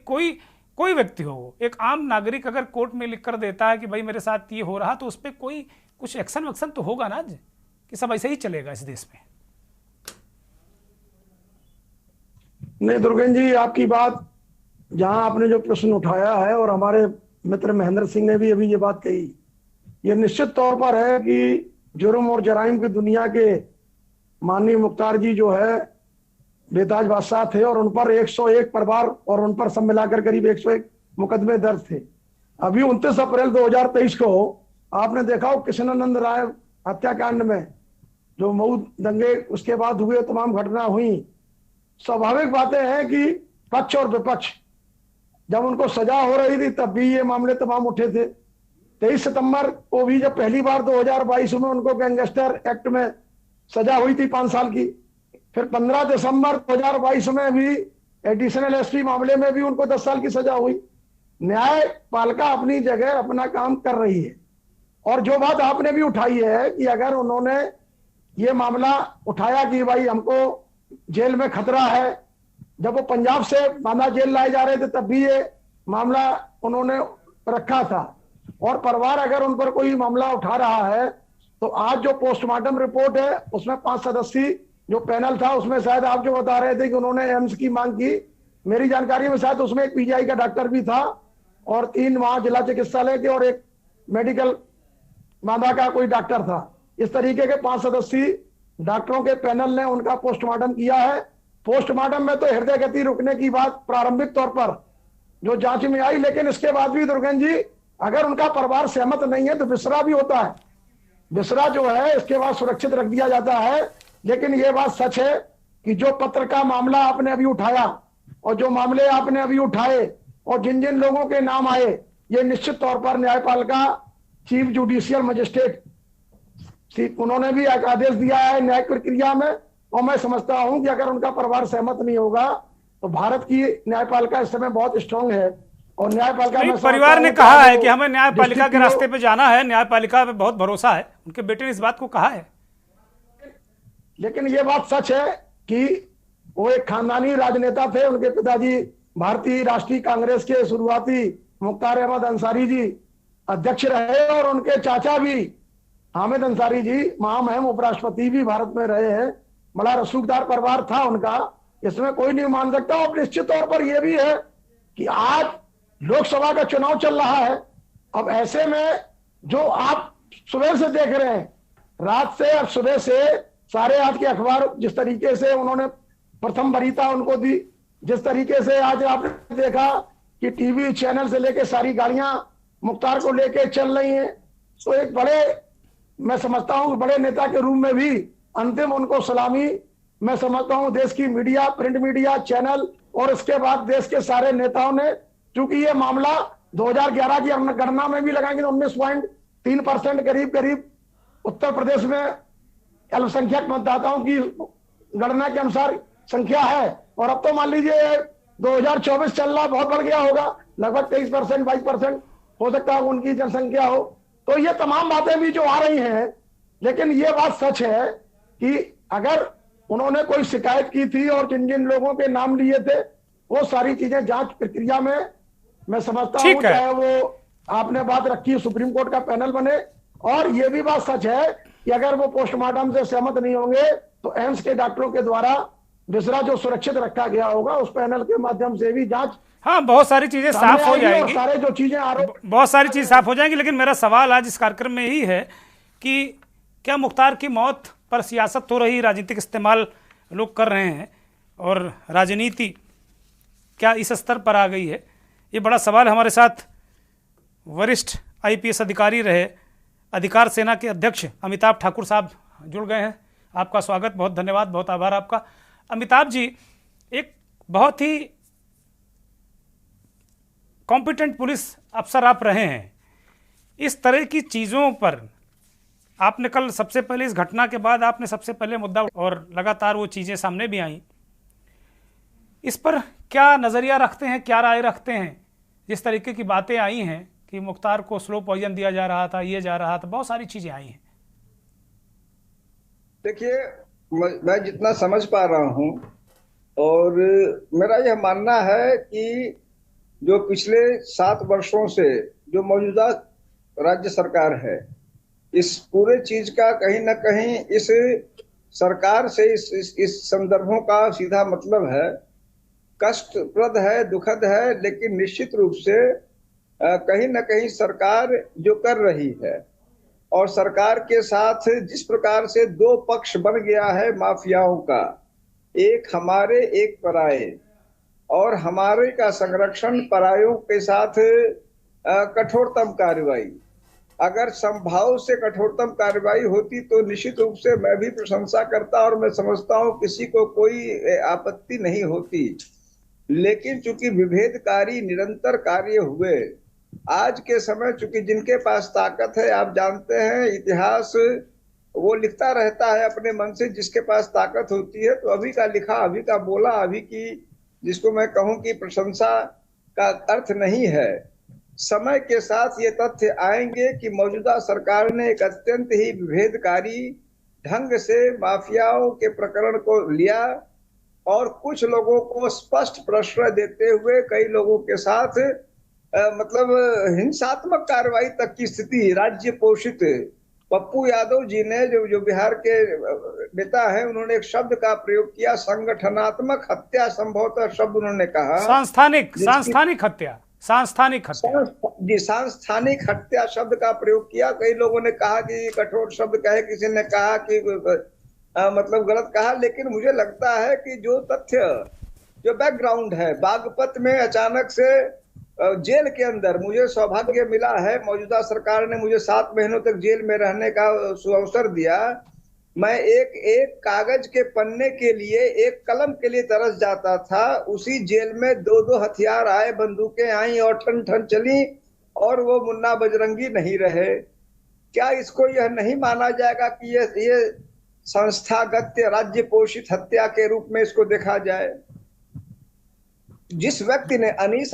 कोई व्यक्ति हो, एक आम नागरिक अगर कोर्ट में लिख कर देता है कि भाई मेरे साथ ये हो रहा, तो उस पर कोई कुछ एक्शन वैक्शन तो होगा ना कि सब ऐसे ही चलेगा इस देश में। नहीं दुर्गेन जी, आपकी बात, जहां आपने जो प्रश्न उठाया है और हमारे मित्र महेंद्र सिंह ने भी अभी ये बात कही, ये निश्चित तौर पर है कि जुर्म और जराइम की दुनिया के माननीय मुख्तार जी जो है बेताज बादशाह थे, और उन पर 101 परिवार और उन पर सब मिलाकर करीब 101 मुकदमे दर्ज थे। अभी 29 अप्रैल 2023 को आपने देखा हो कृष्णानंद राय हत्याकांड में जो मऊ दंगे उसके बाद हुए तमाम घटना हुई, स्वाभाविक बातें हैं कि पक्ष और विपक्ष, जब उनको सजा हो रही थी तब भी ये मामले तमाम उठे थे। 23 सितंबर को भी जब पहली बार 2022 में उनको गैंगस्टर एक्ट में सजा हुई थी 5 साल की, फिर 15 दिसंबर 2022 में भी एडिशनल एसपी मामले में भी उनको 10 साल की सजा हुई। न्यायपालिका अपनी जगह अपना काम कर रही है। और जो बात आपने भी उठाई है कि अगर उन्होंने ये मामला उठाया कि भाई हमको जेल में खतरा है, जब वो पंजाब से बांदा जेल लाए जा रहे थे तब भी ये मामला उन्होंने रखा था, और परिवार अगर उन पर कोई मामला उठा रहा है, तो आज जो पोस्टमार्टम रिपोर्ट है उसमें 5 सदस्यीय जो पैनल था उसमें शायद आप जो बता रहे थे कि उन्होंने एम्स की मांग की, मेरी जानकारी में शायद उसमें एक पीजीआई का डॉक्टर भी था और 3 वहां जिला चिकित्सालय के और एक मेडिकल बांदा का कोई डॉक्टर था। इस तरीके के 5 सदस्यीय डॉक्टरों के पैनल ने उनका पोस्टमार्टम किया है। पोस्टमार्टम में तो हृदय गति रुकने की बात प्रारंभिक तौर पर जो जांच में आई, लेकिन इसके बाद भी दुर्गेन जी अगर उनका परिवार सहमत नहीं है तो विसरा भी होता है। विसरा जो है इसके बाद सुरक्षित रख दिया जाता है। लेकिन यह बात सच है कि जो पत्र का मामला आपने अभी उठाया और जो मामले आपने अभी उठाए और जिन जिन लोगों के नाम आए, ये निश्चित तौर पर न्यायपालिका चीफ जुडिशियल मजिस्ट्रेट उन्होंने भी एक आदेश दिया है न्यायिक प्रक्रिया में, और मैं समझता हूं कि अगर उनका परिवार सहमत नहीं होगा तो भारत की न्यायपालिका इस समय बहुत स्ट्रांग है। और न्यायपालिका में परिवार ने कहा है कि हमें न्यायपालिका के रास्ते पे जाना है, न्यायपालिका पे बहुत भरोसा है, उनके बेटे ने इस बात को कहा है। लेकिन ये बात सच है कि वो एक खानदानी राजनेता थे, उनके पिताजी भारतीय राष्ट्रीय कांग्रेस के शुरुआती मुख्तार अहमद अंसारी जी अध्यक्ष रहे, और उनके चाचा भी हामिद अंसारी जी महामहिम उपराष्ट्रपति भी भारत में रहे हैं। बड़ा रसूखदार परिवार था उनका, इसमें कोई नहीं मान सकता। और निश्चित तौर पर यह भी है कि आज लोकसभा का चुनाव चल रहा है। अब ऐसे में जो आप सुबह से देख रहे हैं, रात से अब सुबह से सारे आज के अखबार जिस तरीके से उन्होंने प्रथम वरीयता उनको दी, जिस तरीके से आज आपने देखा कि टीवी चैनल से लेके सारी गाड़ियां मुख्तार को लेके चल रही हैं, तो एक बड़े, मैं समझता हूं बड़े नेता के रूप में भी अंतिम उनको सलामी मैं समझता हूं देश की मीडिया, प्रिंट मीडिया, चैनल और इसके बाद देश के सारे नेताओं ने, क्योंकि ये मामला 2011 की गणना में भी लगाएंगे 19.3% करीब उत्तर प्रदेश में अल्पसंख्यक मतदाताओं की गणना के अनुसार संख्या है। और अब तो मान लीजिए 2024 चल रहा, बहुत बढ़ गया होगा, लगभग 23%, 22% हो सकता है उनकी जनसंख्या हो। तो ये तमाम बातें भी जो आ रही हैं, लेकिन ये बात सच है कि अगर उन्होंने कोई शिकायत की थी और जिन जिन लोगों के नाम लिए थे वो सारी चीजें जांच प्रक्रिया में मैं समझता हूं, चाहे वो आपने बात रखी सुप्रीम कोर्ट का पैनल बने, और ये भी बात सच है कि अगर वो पोस्टमार्टम से सहमत नहीं होंगे तो एम्स के डॉक्टरों के द्वारा दूसरा जो सुरक्षित रखा गया होगा उस पैनल के माध्यम से भी जांच, हाँ, बहुत सारी चीजें साफ हो जाएंगी, सारे जो चीजें आरोप, बहुत सारी चीज साफ हो जाएंगी। लेकिन मेरा सवाल आज इस कार्यक्रम में यही है कि क्या मुख्तार की मौत पर सियासत हो रही, राजनीतिक इस्तेमाल लोग कर रहे हैं और राजनीति क्या इस स्तर पर आ गई है, ये बड़ा सवाल। हमारे साथ वरिष्ठ आईपीएस अधिकारी रहे अधिकार सेना के अध्यक्ष अमिताभ ठाकुर साहब जुड़ गए हैं। आपका स्वागत, बहुत धन्यवाद, बहुत आभार आपका। अमिताभ जी, एक बहुत ही कॉम्पिटेंट पुलिस अफसर आप रहे हैं, इस तरह की चीज़ों पर आपने कल सबसे पहले, इस घटना के बाद आपने सबसे पहले मुद्दा, और लगातार वो चीज़ें सामने भी आई, इस पर क्या नज़रिया रखते हैं, क्या राय रखते हैं? जिस तरीके की बातें आई हैं कि मुख्तार को स्लो पॉइजन दिया जा रहा था, ये जा रहा था, बहुत सारी चीज़ें आई हैं। देखिए, मैं जितना समझ पा रहा हूं और मेरा यह मानना है कि जो पिछले 7 वर्षों से जो मौजूदा राज्य सरकार है, इस पूरे चीज का कहीं ना कहीं इस सरकार से इस संदर्भों का सीधा मतलब है, कष्टप्रद है, दुखद है, लेकिन निश्चित रूप से कहीं ना कहीं सरकार जो कर रही है और सरकार के साथ जिस प्रकार से 2 पक्ष बन गया है माफियाओं का, एक हमारे एक पराये, और हमारे का संरक्षण परायों के साथ कठोरतम कार्रवाई, अगर संभाव से कठोरतम कार्रवाई होती तो निश्चित रूप से मैं भी प्रशंसा करता और मैं समझता हूं किसी को कोई आपत्ति नहीं होती। लेकिन चूंकि विभेदकारी निरंतर कार्य हुए, आज के समय चूंकि जिनके पास ताकत है, आप जानते हैं इतिहास वो लिखता रहता है अपने मन से, जिसके पास ताकत होती है तो अभी का लिखा, अभी का बोला, अभी की जिसको मैं कहूं कि प्रशंसा का अर्थ नहीं है। समय के साथ ये तथ्य आएंगे कि मौजूदा सरकार ने एक अत्यंत ही विभेदकारी ढंग से माफियाओं के प्रकरण को लिया और कुछ लोगों को स्पष्ट प्रश्रय देते हुए कई लोगों के साथ मतलब हिंसात्मक कार्रवाई तक की स्थिति, राज्य पोषित। पप्पू यादव जी ने जो बिहार के नेता हैं, उन्होंने एक शब्द का प्रयोग किया, संगठनात्मक हत्या, संभवतः शब्द उन्होंने कहा, सांस्थानिक हत्या जी, सांस्थानिक हत्या शब्द का प्रयोग किया। कई लोगों ने कहा कि कठोर शब्द कहे, किसी ने कहा कि मतलब गलत कहा, लेकिन मुझे लगता है कि जो तथ्य, जो बैकग्राउंड है, बागपत में अचानक से जेल के अंदर मुझे सौभाग्य मिला है, मौजूदा सरकार ने मुझे 7 महीनों तक जेल में रहने का अवसर दिया। मैं एक कागज के पन्ने के लिए, एक कलम के लिए तरस जाता था। उसी जेल में 2 हथियार आए, बंदूकें आई और ठन ठन चली, और वो मुन्ना बजरंगी नहीं रहे। क्या इसको यह नहीं माना जाएगा कि ये संस्थागत राज्य पोषित हत्या के रूप में इसको देखा जाए? जिस व्यक्ति ने अनीस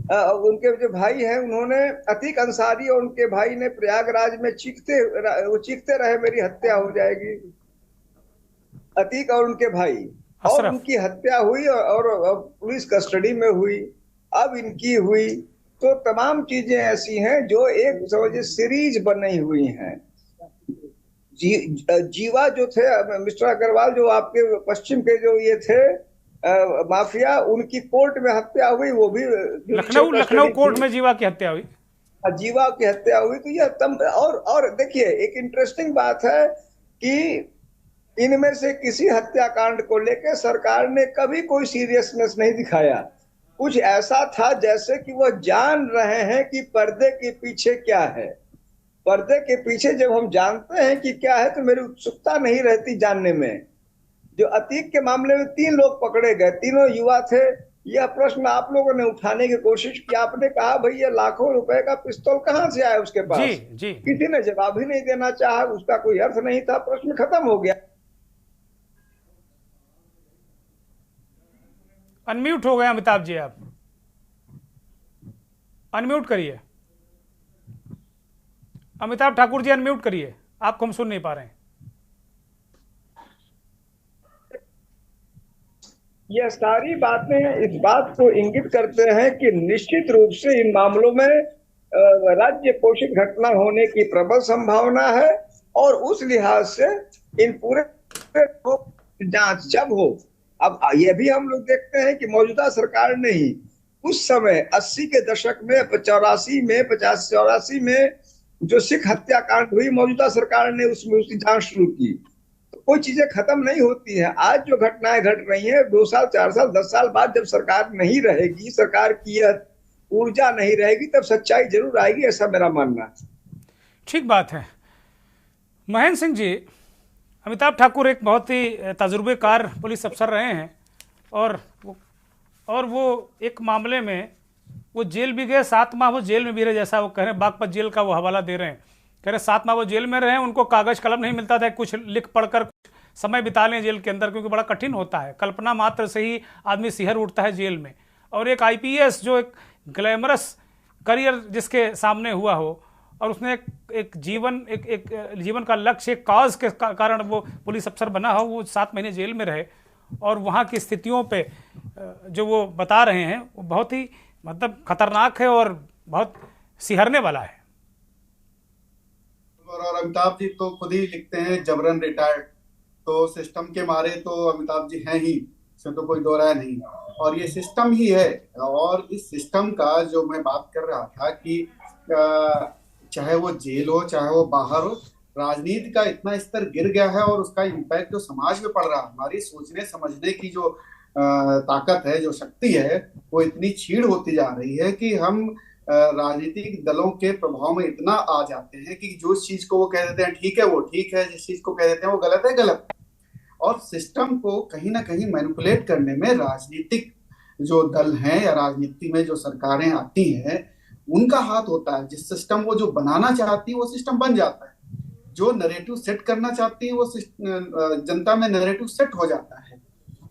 उनके जो भाई हैं, उन्होंने अतीक अंसारी और उनके भाई ने प्रयागराज में चीखते रहे मेरी हत्या हो जाएगी। अतीक और उनके भाई, और उनकी हत्या हुई और पुलिस कस्टडी में हुई, अब इनकी हुई। तो तमाम चीजें ऐसी हैं जो एक समझिए सीरीज बनी हुई हैं। जीवा जो थे, मिस्टर अग्रवाल, जो आपके पश्चिम के जो ये थे माफिया, उनकी कोर्ट में हत्या हुई, वो भी लखनऊ कोर्ट में जीवा की हत्या हुई, जीवा की हत्या हुई। तो यह और देखिए, एक इंटरेस्टिंग बात है कि इनमें से किसी हत्याकांड को लेकर सरकार ने कभी कोई सीरियसनेस नहीं दिखाया। कुछ ऐसा था जैसे कि वो जान रहे हैं कि पर्दे के पीछे क्या है। पर्दे के पीछे जब हम जानते हैं कि क्या है तो मेरी उत्सुकता नहीं रहती जानने में। जो अतीक के मामले में 3 लोग पकड़े गए, तीनों युवा थे। यह प्रश्न आप लोगों ने उठाने की कोशिश की, आपने कहा भाई ये लाखों रुपए का पिस्तौल कहां से आया उसके पास? जी। किसी ने जवाब ही नहीं देना चाहा, उसका कोई अर्थ नहीं था, प्रश्न खत्म हो गया। अनम्यूट हो गए अमिताभ जी, आप अनम्यूट करिए। अमिताभ ठाकुर जी अनम्यूट करिए, आपको हम सुन नहीं पा रहे हैं। यह सारी बातें इस बात को इंगित करते हैं कि निश्चित रूप से इन मामलों में राज्य पोषित घटना होने की प्रबल संभावना है, और उस लिहाज से इन पूरे जांच जब हो, अब यह भी हम लोग देखते हैं कि मौजूदा सरकार ने ही उस समय 80 के दशक में 85 में 85 में जो सिख हत्याकांड हुई, मौजूदा सरकार ने उसमें उसकी जांच शुरू की। तो कोई चीजें खत्म नहीं होती हैं। आज जो घटनाएं घट रही हैं 2 साल 4 साल 10 साल बाद जब सरकार नहीं रहेगी, सरकार की यह ऊर्जा नहीं रहेगी, तब सच्चाई जरूर आएगी, ऐसा मेरा मानना है। ठीक बात है। महेंद्र सिंह जी, अमिताभ ठाकुर एक बहुत ही तजुर्बेकार पुलिस अफसर रहे हैं, और वो एक मामले में वो जेल भी गए, 7 माह वो जेल में भी रहे, जैसा वो कह रहे हैं बागपत जेल का वो हवाला दे रहे हैं, कह रहे 7 माह वो जेल में रहे, उनको कागज कलम नहीं मिलता था, कुछ लिख पढ़कर कुछ समय बिता लें जेल के अंदर, क्योंकि बड़ा कठिन होता है, कल्पना मात्र से ही आदमी सिहर उठता है जेल में। और एक IPS जो एक ग्लैमरस करियर जिसके सामने हुआ हो, और उसने एक जीवन का लक्ष्य, एक काज के कारण वो पुलिस अफसर बना हो, वो 7 महीने जेल में रहे, और वहाँ की स्थितियों पे जो वो बता रहे हैं वो बहुत ही मतलब खतरनाक है और बहुत सिहरने वाला है। और अमिताभ जी तो खुद ही लिखते हैं जबरन रिटायर्ड, तो सिस्टम के मारे तो अमिताभ जी हैं ही, इसमें तो कोई दो राय नहीं। और ये सिस्टम ही है, और इस सिस्टम का जो मैं बात कर रहा था कि चाहे वो जेल हो चाहे वो बाहर हो, राजनीति का इतना स्तर गिर गया है और उसका इम्पैक्ट जो समाज में पड़ रहा है, हमारी सोचने समझने की जो ताकत है, जो शक्ति है, वो इतनी छीड़ होती जा रही है कि हम राजनीतिक दलों के प्रभाव में इतना आ जाते हैं कि जो चीज को वो कह देते हैं ठीक है वो ठीक है, जिस चीज को कह देते हैं वो गलत है गलत। और सिस्टम को कहीं ना कहीं मैनिपुलेट करने में राजनीतिक जो दल हैं या राजनीति में जो सरकारें आती हैं उनका हाथ होता है। जिस सिस्टम वो जो बनाना चाहती है वो सिस्टम बन जाता है, जो नैरेटिव सेट करना चाहती है वो जनता में नैरेटिव सेट हो जाता है।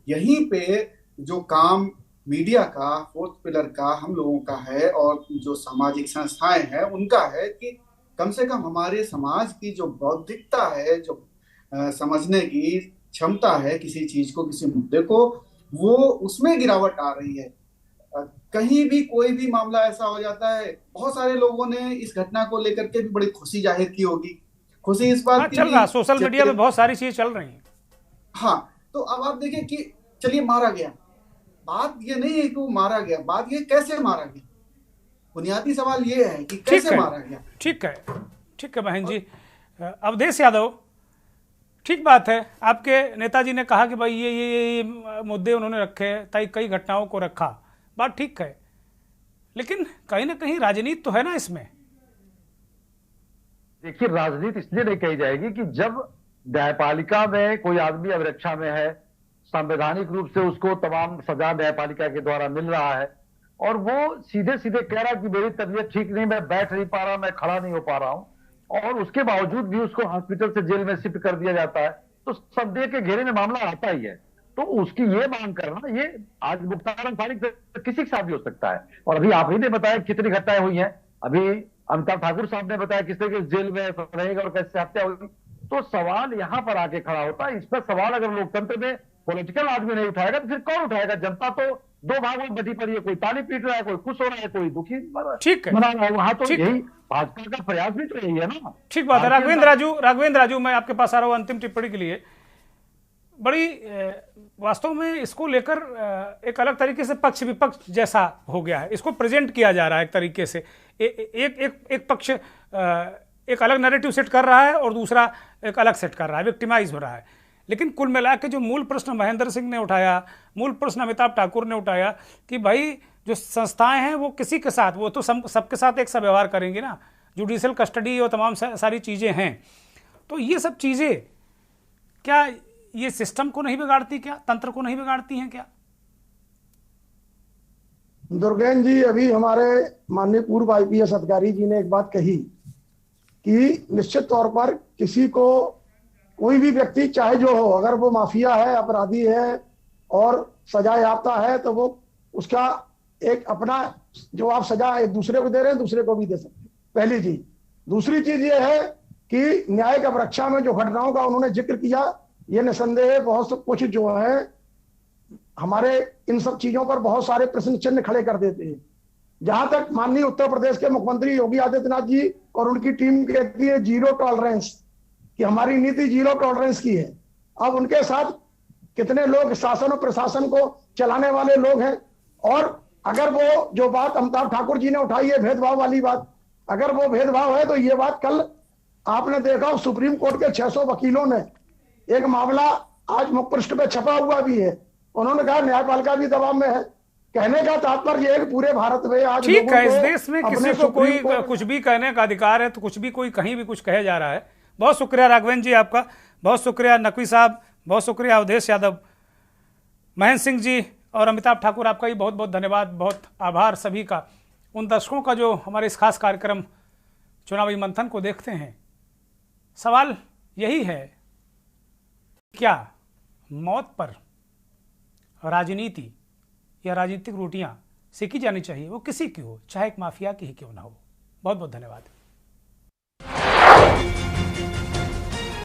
यहीं पे जो काम मीडिया का, फोर्थ पिलर का, हम लोगों का है, और जो सामाजिक संस्थाएं हैं उनका है कि कम से कम हमारे समाज की जो बौद्धिकता है, जो समझने की क्षमता है किसी चीज को, किसी मुद्दे को, वो उसमें गिरावट आ रही है। कहीं भी कोई भी मामला ऐसा हो जाता है, बहुत सारे लोगों ने इस घटना को लेकर के भी बड़ी खुशी जाहिर की होगी। खुशी इस बात की चल रहा, सोशल मीडिया में बहुत सारी चीजें चल रही हैं। हाँ, तो अब आप देखिए कि चलिए मारा गया, बात ये नहीं है कि वो मारा गया, बात ये कैसे मारा गया। बुनियादी सवाल ये है कि कैसे मारा गया। ठीक है बहन जी। अवधेश यादव, ठीक बात है, आपके नेताजी ने कहा कि भाई ये मुद्दे उन्होंने रखे, कई घटनाओं को रखा, बात ठीक है, लेकिन कहीं ना कहीं राजनीति तो है ना इसमें। देखिए, राजनीति इसलिए नहीं कही जाएगी कि जब न्यायपालिका में कोई आदमी अभिरक्षा में है, संवैधानिक रूप से उसको तमाम सजा न्यायपालिका के द्वारा मिल रहा है, और वो सीधे सीधे कह रहा है कि मेरी तबीयत ठीक नहीं, मैं बैठ नहीं पा रहा, मैं खड़ा नहीं हो पा रहा हूं, और उसके बावजूद भी उसको हॉस्पिटल से जेल में शिफ्ट कर दिया जाता है, तो संदेह के घेरे में मामला आता ही है। तो उसकी ये मांग करना, ये आज मुख्तार अंसारी किसी के साथ भी हो सकता है। और अभी आप ही ने बताया कितनी घटनाएं हुई हैं, अभी अमिताभ ठाकुर साहब ने बताया किस तरीके जेल में रहेगा और कैसे हत्या होगी। तो सवाल यहां पर आके खड़ा होता है। इस पर सवाल अगर लोकतंत्र में पॉलिटिकल आदमी नहीं उठाएगा तो फिर कौन उठाएगा? जनता तो दो भागों में बटी पड़ी है, कोई ताली पीट रहा है, कोई खुश हो रहा है, कोई दुखी मना रहा है। वहां तो यही भाजपा का प्रयास भी तो यही है ना। ठीक बात है। राघवेंद्र राजू, मैं आपके पास आ रहा हूं अंतिम टिप्पणी के लिए। बड़ी वास्तव में इसको लेकर एक अलग तरीके से पक्ष विपक्ष जैसा हो गया है, इसको प्रेजेंट किया जा रहा है एक तरीके से। एक पक्ष एक अलग नैरेटिव सेट कर रहा है और दूसरा एक अलग सेट कर रहा है, विक्टिमाइज हो रहा है। लेकिन कुल मिला के जो मूल प्रश्न महेंद्र सिंह ने उठाया, मूल प्रश्न अमिताभ ठाकुर ने उठाया कि भाई जो संस्थाएं हैं वो किसी के साथ, वो तो सबके साथ एक सा व्यवहार करेंगे ना, जुडिशियल कस्टडी और तमाम सारी चीज़ें हैं। तो ये सब चीज़ें क्या ये सिस्टम को नहीं बिगाड़ती, क्या तंत्र को नहीं बिगाड़ती हैं क्या? दुर्गेन जी, अभी हमारे माननीय पूर्व IPS अधिकारी जी ने एक बात कही कि निश्चित तौर पर किसी को, कोई भी व्यक्ति चाहे जो हो, अगर वो माफिया है, अपराधी है और सजा याफ्ता है, तो वो उसका एक अपना जो आप सजा एक दूसरे को दे रहे हैं, दूसरे को भी दे सकते हैं, पहली चीज। दूसरी चीज ये है कि न्यायिक अपरक्षा में जो घटनाओं का उन्होंने जिक्र किया, ये निसंदेह बहुत कुछ जो है हमारे इन सब चीजों पर बहुत सारे प्रश्न चिन्ह खड़े कर देते हैं। जहां तक माननीय उत्तर प्रदेश के मुख्यमंत्री योगी आदित्यनाथ जी और उनकी टीम कहती है जीरो टॉलरेंस, कि हमारी नीति जीरो टॉलरेंस की है। अब उनके साथ कितने लोग शासन और प्रशासन को चलाने वाले लोग हैं, और अगर वो जो बात अमिताभ ठाकुर जी ने उठाई है भेदभाव वाली बात, अगर वो भेदभाव है तो ये बात कल आपने देखा सुप्रीम कोर्ट के 600 वकीलों ने एक मामला आज मुखपृष्ठ पे छपा हुआ भी है, उन्होंने कहा न्यायपालिका भी दबाव में है। कहने का तात्पर्य है कि पूरे भारत में आज ठीक है, इस देश में किसी को कोई कुछ भी कहने का अधिकार है, तो कुछ भी कोई कहीं भी कुछ कहे जा रहा है। बहुत शुक्रिया राघवेंद्र जी आपका, बहुत शुक्रिया नकवी साहब, बहुत शुक्रिया अवधेश यादव, महेंद्र सिंह जी और अमिताभ ठाकुर, आपका भी बहुत बहुत धन्यवाद, बहुत आभार सभी का। उन दर्शकों का जो हमारे इस खास कार्यक्रम चुनावी मंथन को देखते हैं। सवाल यही है, क्या मौत पर राजनीति या राजनीतिक रोटियां सेकी जानी चाहिए, वो किसी की हो, चाहे एक माफिया की ही क्यों ना हो। बहुत बहुत धन्यवाद।